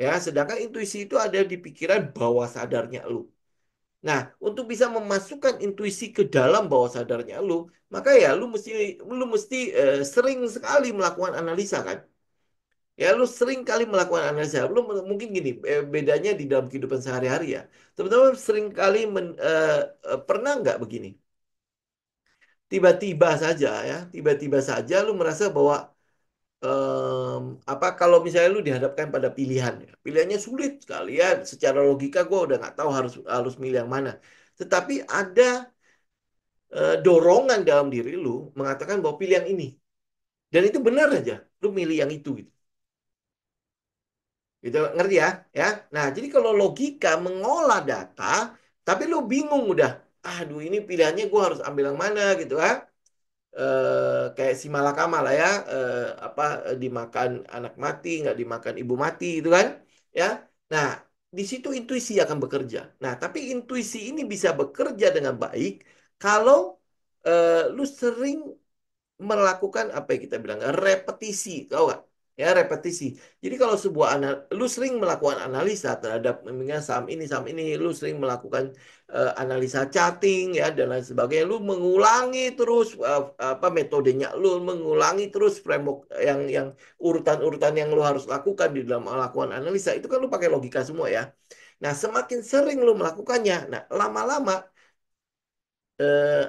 Ya, sedangkan intuisi itu ada di pikiran bawah sadarnya lu. Nah, untuk bisa memasukkan intuisi ke dalam bawah sadarnya lu, maka ya lu mesti sering sekali melakukan analisa kan. Ya, lu sering kali melakukan analisa. Mungkin gini, bedanya di dalam kehidupan sehari-hari ya. Teman-teman sering kali pernah nggak begini? Tiba-tiba saja ya, tiba-tiba saja lu merasa bahwa apa kalau misalnya lu dihadapkan pada pilihan ya. Pilihannya sulit sekali ya, secara logika gue udah nggak tahu harus harus milih yang mana, tetapi ada dorongan dalam diri lu mengatakan bahwa pilih yang ini, dan itu benar aja lu milih yang itu gitu. Gitu, ngerti ya? Ya. Nah, jadi kalau logika mengolah data, tapi lu bingung udah, aduh ini pilihannya gue harus ambil yang mana gitu ya. Kayak si malakama lah ya, apa dimakan anak mati nggak dimakan ibu mati itu kan, ya. Nah, di situ intuisi akan bekerja. Nah, tapi intuisi ini bisa bekerja dengan baik kalau lu sering melakukan apa yang kita bilang repetisi, tahu nggak? Ya, repetisi. Jadi kalau lu sering melakukan analisa terhadap misalnya saham ini, lu sering melakukan analisa charting ya dan lain sebagainya, lu mengulangi terus apa metodenya, lu mengulangi terus framework yang urutan-urutan yang lu harus lakukan di dalam melakukan analisa itu kan lu pakai logika semua ya. Nah, semakin sering lu melakukannya, nah lama-lama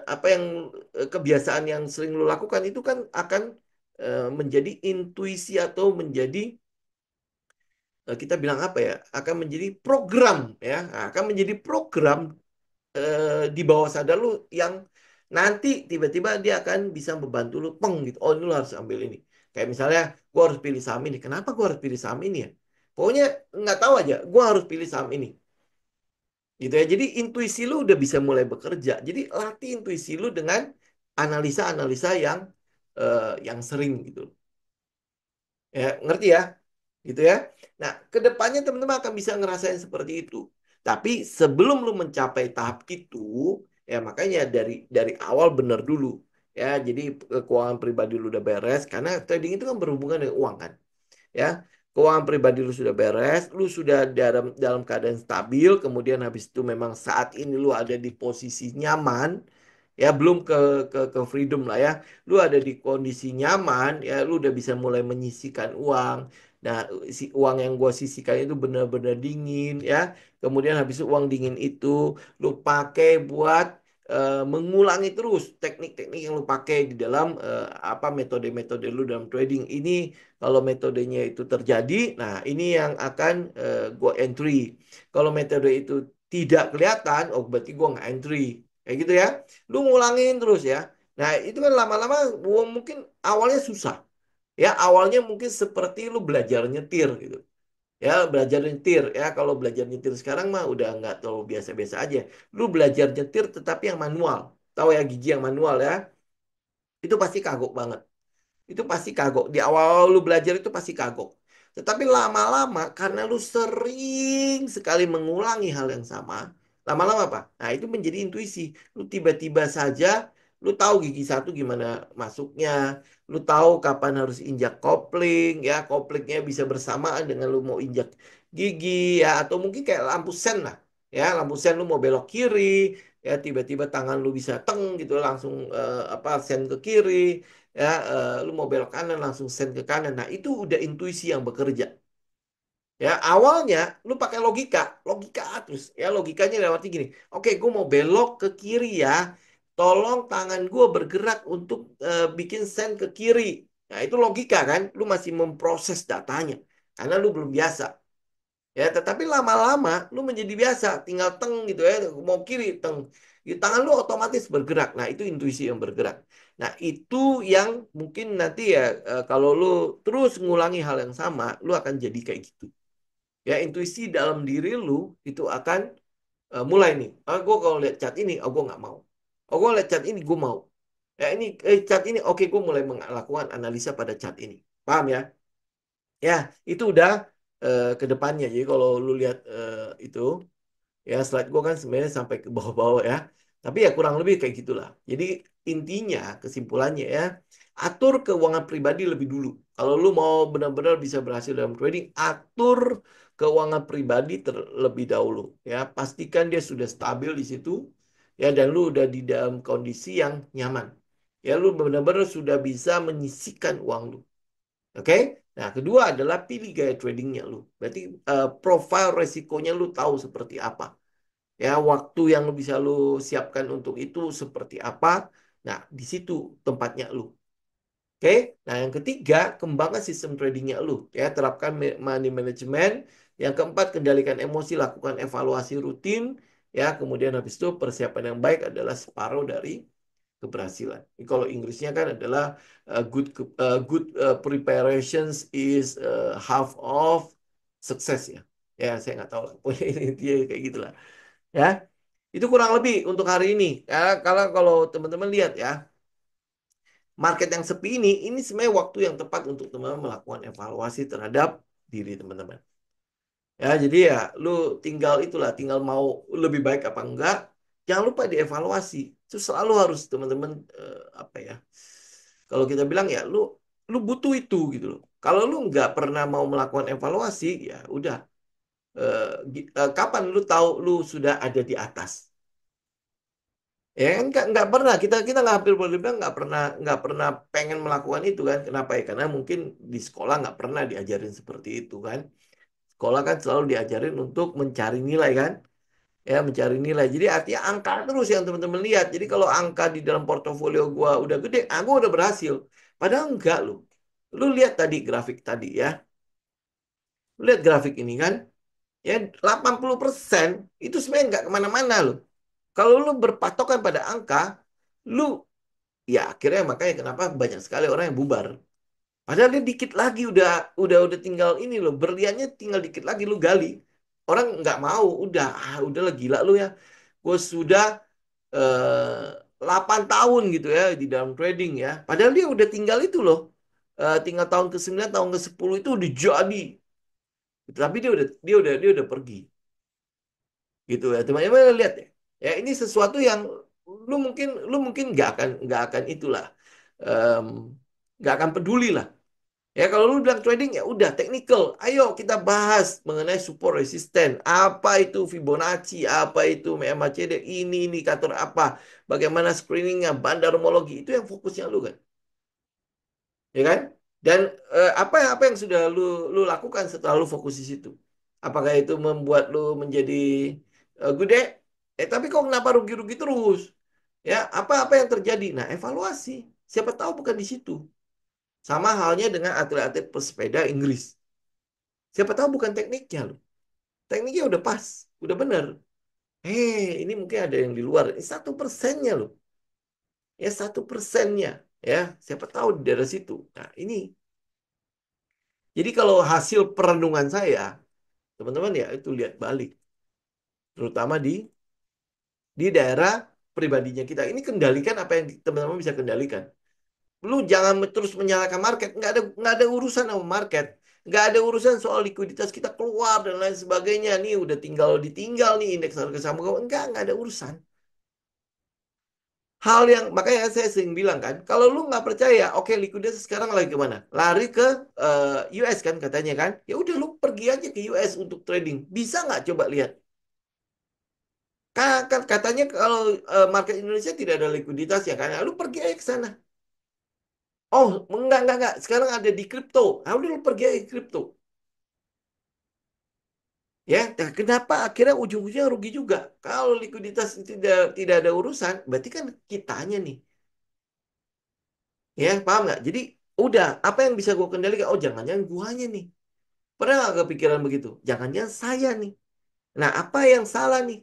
apa yang kebiasaan yang sering lo lakukan itu kan akan menjadi intuisi atau menjadi kita bilang apa ya, akan menjadi program ya. Nah, akan menjadi program di bawah sadar lu yang nanti tiba-tiba dia akan bisa membantu lu peng gitu, oh ini lu harus ambil ini, kayak misalnya gua harus pilih saham ini, kenapa gua harus pilih saham ini ya, pokoknya nggak tahu aja gua harus pilih saham ini gitu ya. Jadi intuisi lu udah bisa mulai bekerja. Jadi latih intuisi lu dengan analisa-analisa yang sering gitu. Ya, ngerti ya? Gitu ya. Nah, kedepannya teman-teman akan bisa ngerasain seperti itu. Tapi sebelum lu mencapai tahap itu, ya makanya dari awal bener dulu. Ya, jadi keuangan pribadi lu udah beres karena trading itu kan berhubungan dengan uang kan, ya. Keuangan pribadi lu sudah beres, lu sudah dalam dalam keadaan stabil, kemudian habis itu memang saat ini lu ada di posisi nyaman, ya belum ke freedom lah ya. Lu ada di kondisi nyaman, ya lu udah bisa mulai menyisihkan uang. Nah, si uang yang gua sisihkan itu benar-benar dingin ya. Kemudian habis itu uang dingin itu lu pakai buat mengulangi terus teknik-teknik yang lu pakai di dalam apa metode-metode lu dalam trading. Ini kalau metodenya itu terjadi, nah ini yang akan gua entry. Kalau metode itu tidak kelihatan, oh berarti gua nggak entry. Kayak gitu ya. Lu ngulangin terus ya. Nah, itu kan lama-lama mungkin awalnya susah. Ya, awalnya mungkin seperti lu belajar nyetir gitu. Ya, belajar nyetir. Ya, kalau belajar nyetir sekarang mah udah nggak terlalu biasa-biasa aja. Lu belajar nyetir tetapi yang manual. Tahu ya gigi yang manual ya? Itu pasti kagok banget. Itu pasti kagok. Di awal lu belajar itu pasti kagok. Tetapi lama-lama karena lu sering sekali mengulangi hal yang sama, lama-lama apa? Nah, itu menjadi intuisi. Lu tiba-tiba saja lu tahu gigi satu gimana masuknya, lu tahu kapan harus injak kopling, ya koplingnya bisa bersamaan dengan lu mau injak gigi, ya atau mungkin kayak lampu sen lah, ya lampu sen lu mau belok kiri, ya tiba-tiba tangan lu bisa teng gitu langsung apa sen ke kiri, ya lu mau belok kanan langsung send ke kanan. Nah, itu udah intuisi yang bekerja. Ya, awalnya lu pakai logika, logika terus. Ya, logikanya lewat gini. Oke, gue mau belok ke kiri ya. Tolong tangan gue bergerak untuk bikin send ke kiri. Nah, itu logika kan? Lu masih memproses datanya karena lu belum biasa. Ya, tetapi lama-lama lu menjadi biasa, tinggal teng gitu ya, mau kiri teng. Di tangan lu otomatis bergerak. Nah, itu intuisi yang bergerak. Nah, itu yang mungkin nanti ya kalau lu terus ngulangi hal yang sama, lu akan jadi kayak gitu. Ya, intuisi dalam diri lu itu akan mulai nih. Ah, gue kalau lihat cat ini, oh gue nggak mau. Oh, gue lihat cat ini, gue mau. Ya, ini cat ini, oke, gue mulai melakukan analisa pada cat ini. Paham ya? Ya, itu udah ke depannya. Jadi kalau lu lihat itu, ya slide gue kan sebenarnya sampai ke bawah-bawah ya. Tapi ya kurang lebih kayak gitulah. Jadi intinya, kesimpulannya ya, atur keuangan pribadi lebih dulu. Kalau lu mau benar-benar bisa berhasil dalam trading, atur keuangan pribadi terlebih dahulu. Ya, pastikan dia sudah stabil di situ. Ya, dan lu udah di dalam kondisi yang nyaman. Ya, lu benar-benar sudah bisa menyisihkan uang lu. Oke? Nah, kedua adalah pilih gaya tradingnya lu. Berarti profil resikonya lu tahu seperti apa. Ya, waktu yang lu bisa lu siapkan untuk itu seperti apa. Nah, di situ tempatnya lu. Oke? Nah, yang ketiga, kembangkan sistem tradingnya lu. Ya, terapkan money management. Yang keempat, kendalikan emosi, lakukan evaluasi rutin. Ya, kemudian habis itu persiapan yang baik adalah separuh dari keberhasilan. Ini kalau Inggrisnya kan adalah good preparations is half of success ya. Ya, saya nggak tahu lah. Pokoknya intinya kayak gitulah. Ya, itu kurang lebih untuk hari ini. Ya, kalau teman-teman lihat ya, market yang sepi ini sebenarnya waktu yang tepat untuk teman-teman melakukan evaluasi terhadap diri teman-teman. Ya, jadi ya lu tinggal itulah, tinggal mau lebih baik apa enggak. Jangan lupa dievaluasi. Itu selalu harus teman-teman apa ya? Kalau kita bilang ya lu butuh itu gitu loh. Kalau lu nggak pernah mau melakukan evaluasi, ya udah. Kapan lu tahu lu sudah ada di atas? Ya kan nggak pernah kita nggak hampir boleh bilang nggak pernah pengen melakukan itu kan? Kenapa ya? Karena mungkin di sekolah nggak pernah diajarin seperti itu kan? Sekolah kan selalu diajarin untuk mencari nilai kan? Ya mencari nilai. Jadi artinya angka terus yang teman-teman lihat. Jadi kalau angka di dalam portofolio gua udah gede, gua udah berhasil. Padahal enggak lu. Lu lihat tadi grafik tadi ya. Lu lihat grafik ini kan. Ya 80% itu sebenarnya nggak kemana-mana loh. Kalau lu berpatokan pada angka, lu ya akhirnya makanya kenapa banyak sekali orang yang bubar. Padahal dia dikit lagi udah tinggal ini loh. Berliannya tinggal dikit lagi lu gali. Orang nggak mau, udahlah gila lu ya. Gue sudah 8 tahun gitu ya di dalam trading ya. Padahal dia udah tinggal itu loh. Tinggal tahun ke-9, tahun ke-10 itu udah jadi. Tapi dia udah pergi. Gitu ya. Teman-teman lihat ya. Ya ini sesuatu yang lu mungkin nggak akan itulah. Em, nggak akan peduli lah. Ya kalau lu bilang trading ya udah technical. Ayo kita bahas mengenai support resisten. Apa itu Fibonacci? Apa itu MACD? Ini indikator apa? Bagaimana screeningnya? Bandarmologi itu yang fokusnya lu kan, ya kan? Dan apa yang sudah lu lakukan setelah lu fokus di situ? Apakah itu membuat lu menjadi gede? Tapi kok kenapa rugi-rugi terus? Ya, apa-apa yang terjadi. Nah, evaluasi. Siapa tahu bukan di situ. Sama halnya dengan atlet-atlet pesepeda Inggris. Siapa tahu bukan tekniknya loh. Tekniknya udah pas, udah bener. Ini mungkin ada yang di luar. Ini 1%-nya loh. Ya 1%-nya. Ya, siapa tahu di daerah situ. Nah, ini. Jadi kalau hasil perenungan saya, teman-teman ya itu lihat balik. Terutama di daerah pribadinya kita. Ini kendalikan apa yang teman-teman bisa kendalikan. Lu jangan terus menyalahkan market. Nggak ada urusan sama market. Nggak ada urusan soal likuiditas kita keluar dan lain sebagainya. Nih udah tinggal ditinggal nih indeks harga saham. Nggak ada urusan. Hal yang makanya saya sering bilang kan, kalau lu nggak percaya, oke likuiditas sekarang lagi kemana? Lari ke US kan katanya kan? Ya udah lu pergi aja ke US untuk trading. Bisa nggak coba lihat? Kan katanya kalau market Indonesia tidak ada likuiditas ya kan? Lu pergi aja ke sana. Oh, enggak. Sekarang ada di kripto. Ah, udah lu pergi aja ke kripto. Ya, nah, kenapa akhirnya ujung-ujungnya rugi juga? Kalau likuiditas tidak ada urusan, berarti kan kitanya nih. Ya, paham nggak? Jadi udah, apa yang bisa gue kendalikan? Oh, jangan-jangan guanya nih. Pernah nggak kepikiran begitu? Jangan-jangan saya nih. Nah, apa yang salah nih?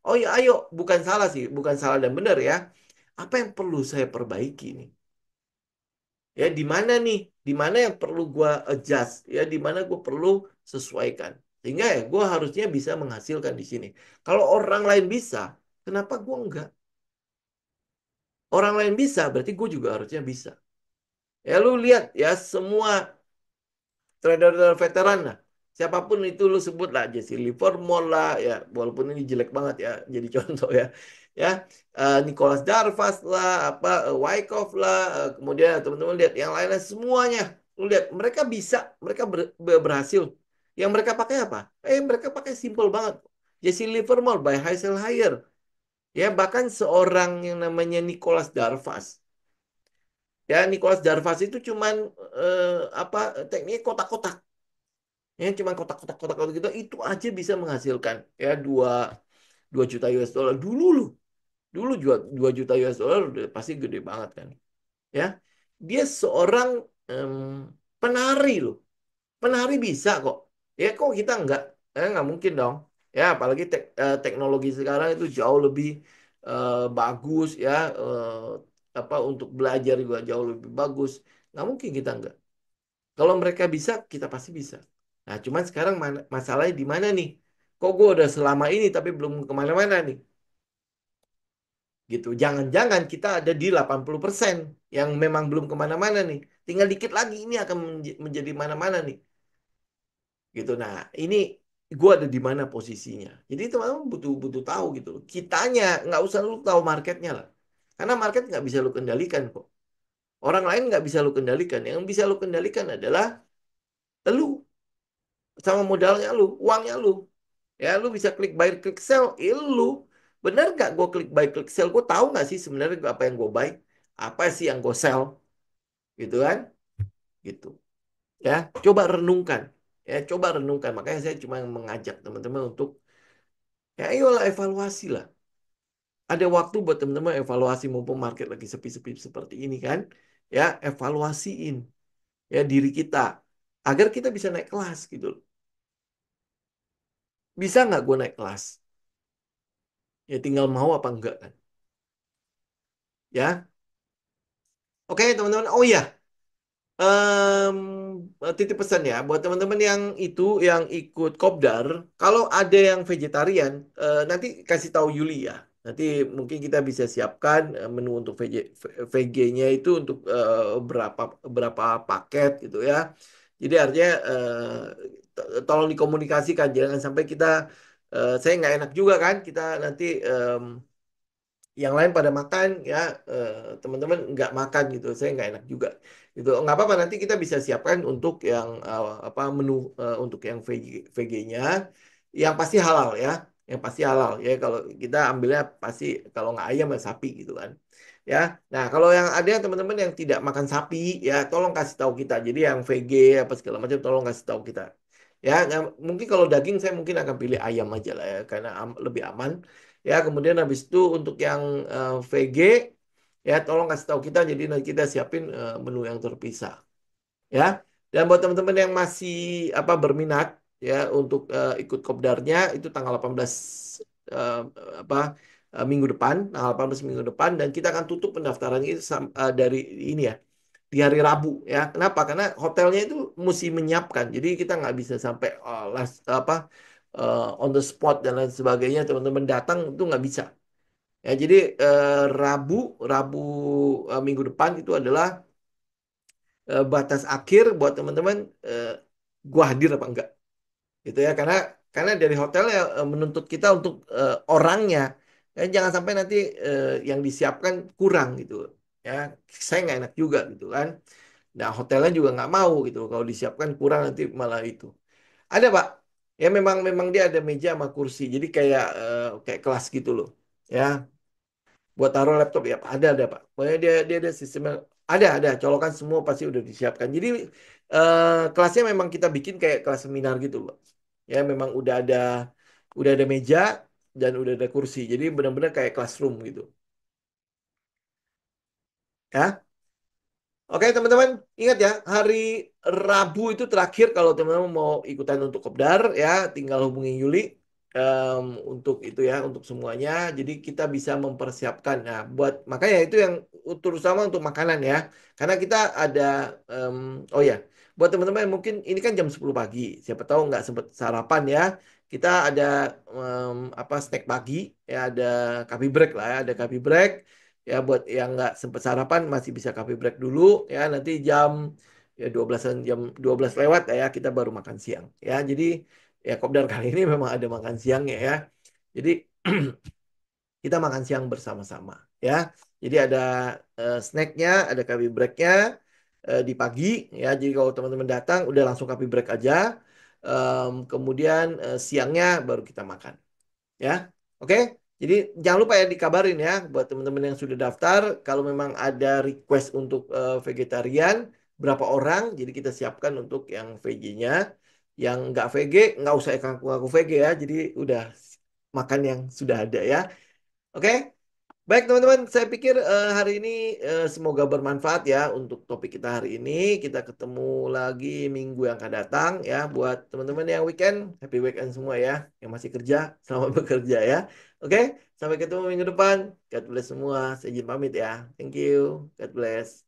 Oh ya, ayo, bukan salah sih, bukan salah dan benar ya. Apa yang perlu saya perbaiki nih? Ya, di mana nih? Di mana yang perlu gue adjust? Ya, di mana gue perlu sesuaikan? Sehingga ya, gue harusnya bisa menghasilkan di sini. Kalau orang lain bisa, kenapa gue enggak? Orang lain bisa, berarti gue juga harusnya bisa. Ya, lu lihat ya, semua trader veteran lah. Siapapun itu lu sebut lah, Jesse Livermore lah, ya walaupun ini jelek banget ya, jadi contoh ya. Ya, Nicholas Darvas lah, Wyckoff lah, kemudian teman-teman lihat yang lainnya semuanya. Lu lihat mereka bisa, mereka berhasil. Yang mereka pakai apa? Mereka pakai simple banget. Jesse Livermore by Hazel Hire. Ya, bahkan seorang yang namanya Nicholas Darvas. Ya, Nicholas Darvas itu cuman apa tekniknya kotak-kotak. Yang cuma kotak-kotak gitu itu aja bisa menghasilkan ya 2 juta US dollar dulu loh. Dulu 2 juta US dollar udah pasti gede banget kan. Ya. Dia seorang em, penari loh. Penari bisa kok. Ya kok kita enggak? Nggak mungkin dong. Ya apalagi teknologi sekarang itu jauh lebih bagus ya apa untuk belajar juga jauh lebih bagus. Nggak mungkin kita enggak. Kalau mereka bisa, kita pasti bisa. Nah, cuman sekarang masalahnya di mana nih? Kok gue udah selama ini tapi belum kemana-mana nih? Gitu. Jangan-jangan kita ada di 80% yang memang belum kemana-mana nih. Tinggal dikit lagi ini akan menjadi mana-mana nih. Gitu. Nah, ini gue ada di mana posisinya. Jadi teman-teman butuh butuh tahu gitu loh. Kitanya nggak usah lu tahu marketnya lah. Karena market nggak bisa lu kendalikan kok. Orang lain nggak bisa lu kendalikan. Yang bisa lu kendalikan adalah lu sama modalnya lu, uangnya lu. Ya, lu bisa klik buy, klik sell. Lu bener nggak gue klik buy, klik sell? Gue tahu nggak sih sebenarnya apa yang gue buy, apa sih yang gue sell, gitu kan? Gitu. Ya, coba renungkan. Ya, coba renungkan. Makanya saya cuma mengajak teman-teman untuk ya ayolah evaluasi lah. Ada waktu buat teman-teman evaluasi mumpung market lagi sepi-sepi seperti ini kan? Ya, evaluasiin ya diri kita agar kita bisa naik kelas gitu loh. Bisa nggak gue naik kelas? Ya tinggal mau apa enggak kan? Ya, oke teman-teman. Oh iya, titip pesan ya buat teman-teman yang itu yang ikut kopdar, kalau ada yang vegetarian, nanti kasih tahu Yuli ya. Nanti mungkin kita bisa siapkan menu untuk VG-nya itu untuk berapa berapa paket gitu ya. Jadi artinya tolong dikomunikasikan, jangan sampai kita saya nggak enak juga kan kita nanti yang lain pada makan ya teman-teman nggak makan gitu saya nggak enak juga gitu nggak apa-apa nanti kita bisa siapkan untuk yang apa menu untuk yang VG-nya yang pasti halal ya yang pasti halal ya kalau kita ambilnya pasti kalau nggak ayam ya sapi gitu kan ya nah kalau yang ada teman-teman yang tidak makan sapi ya tolong kasih tahu kita jadi yang VG apa segala macam tolong kasih tahu kita ya nah, mungkin kalau daging saya mungkin akan pilih ayam aja lah ya karena lebih aman Ya, kemudian habis itu untuk yang VG, ya tolong kasih tahu kita, jadi nanti kita siapin menu yang terpisah. Ya, dan buat teman-teman yang masih berminat ya untuk ikut kopdarnya itu tanggal 18 eh, apa minggu depan, tanggal 18 minggu depan, dan kita akan tutup pendaftaran itu dari ini ya di hari Rabu ya. Kenapa? Karena hotelnya itu mesti menyiapkan. Jadi kita nggak bisa sampai on the spot dan lain sebagainya. Teman-teman datang itu nggak bisa. Ya, jadi Rabu Rabu minggu depan itu adalah batas akhir buat teman-teman eh, gua hadir apa enggak gitu ya, karena dari hotelnya menuntut kita untuk orangnya. Jangan sampai nanti yang disiapkan kurang gitu ya, saya nggak enak juga gitu kan. Nah, hotelnya juga nggak mau gitu kalau disiapkan kurang, nanti malah itu. Ada Pak, ya memang memang dia ada meja sama kursi, jadi kayak kelas gitu loh ya, buat taruh laptop ya Pak. Ada Pak. Pokoknya dia ada sistemnya, ada colokan semua pasti udah disiapkan. Jadi kelasnya memang kita bikin kayak kelas seminar gitu loh. Ya memang udah ada meja dan udah ada kursi. Jadi benar-benar kayak classroom gitu. Ya. Oke teman-teman, ingat ya, hari Rabu itu terakhir kalau teman-teman mau ikutan untuk kopdar ya, tinggal hubungi Yuli untuk itu ya, untuk semuanya. Jadi kita bisa mempersiapkan. Nah, makanya itu yang terutama untuk makanan ya, karena kita ada em, oh ya, buat teman-teman yang mungkin ini kan jam 10 pagi, siapa tahu nggak sempat sarapan ya. Kita ada snack pagi ya, ada coffee break lah ya, ada coffee break. Ya buat yang nggak sempat sarapan masih bisa coffee break dulu ya, nanti jam ya 12-an, jam 12 lewat ya kita baru makan siang ya. Jadi ya kopdar kali ini memang ada makan siangnya ya. Jadi kita makan siang bersama-sama ya. Jadi ada snacknya, ada coffee breaknya di pagi ya. Jadi kalau teman-teman datang udah langsung coffee break aja. Kemudian siangnya baru kita makan. Ya, oke. Jadi jangan lupa ya dikabarin ya buat teman-teman yang sudah daftar. Kalau memang ada request untuk vegetarian, berapa orang, jadi kita siapkan untuk yang VG-nya. Yang nggak VG, nggak usah ngaku-ngaku VG ya. Jadi udah makan yang sudah ada ya. Oke. Baik teman-teman, saya pikir hari ini semoga bermanfaat ya untuk topik kita hari ini. Kita ketemu lagi minggu yang akan datang ya. Buat teman-teman yang weekend, happy weekend semua ya. Yang masih kerja, selamat bekerja ya. Oke, sampai ketemu minggu depan. God bless semua. Saya izin pamit ya. Thank you. God bless.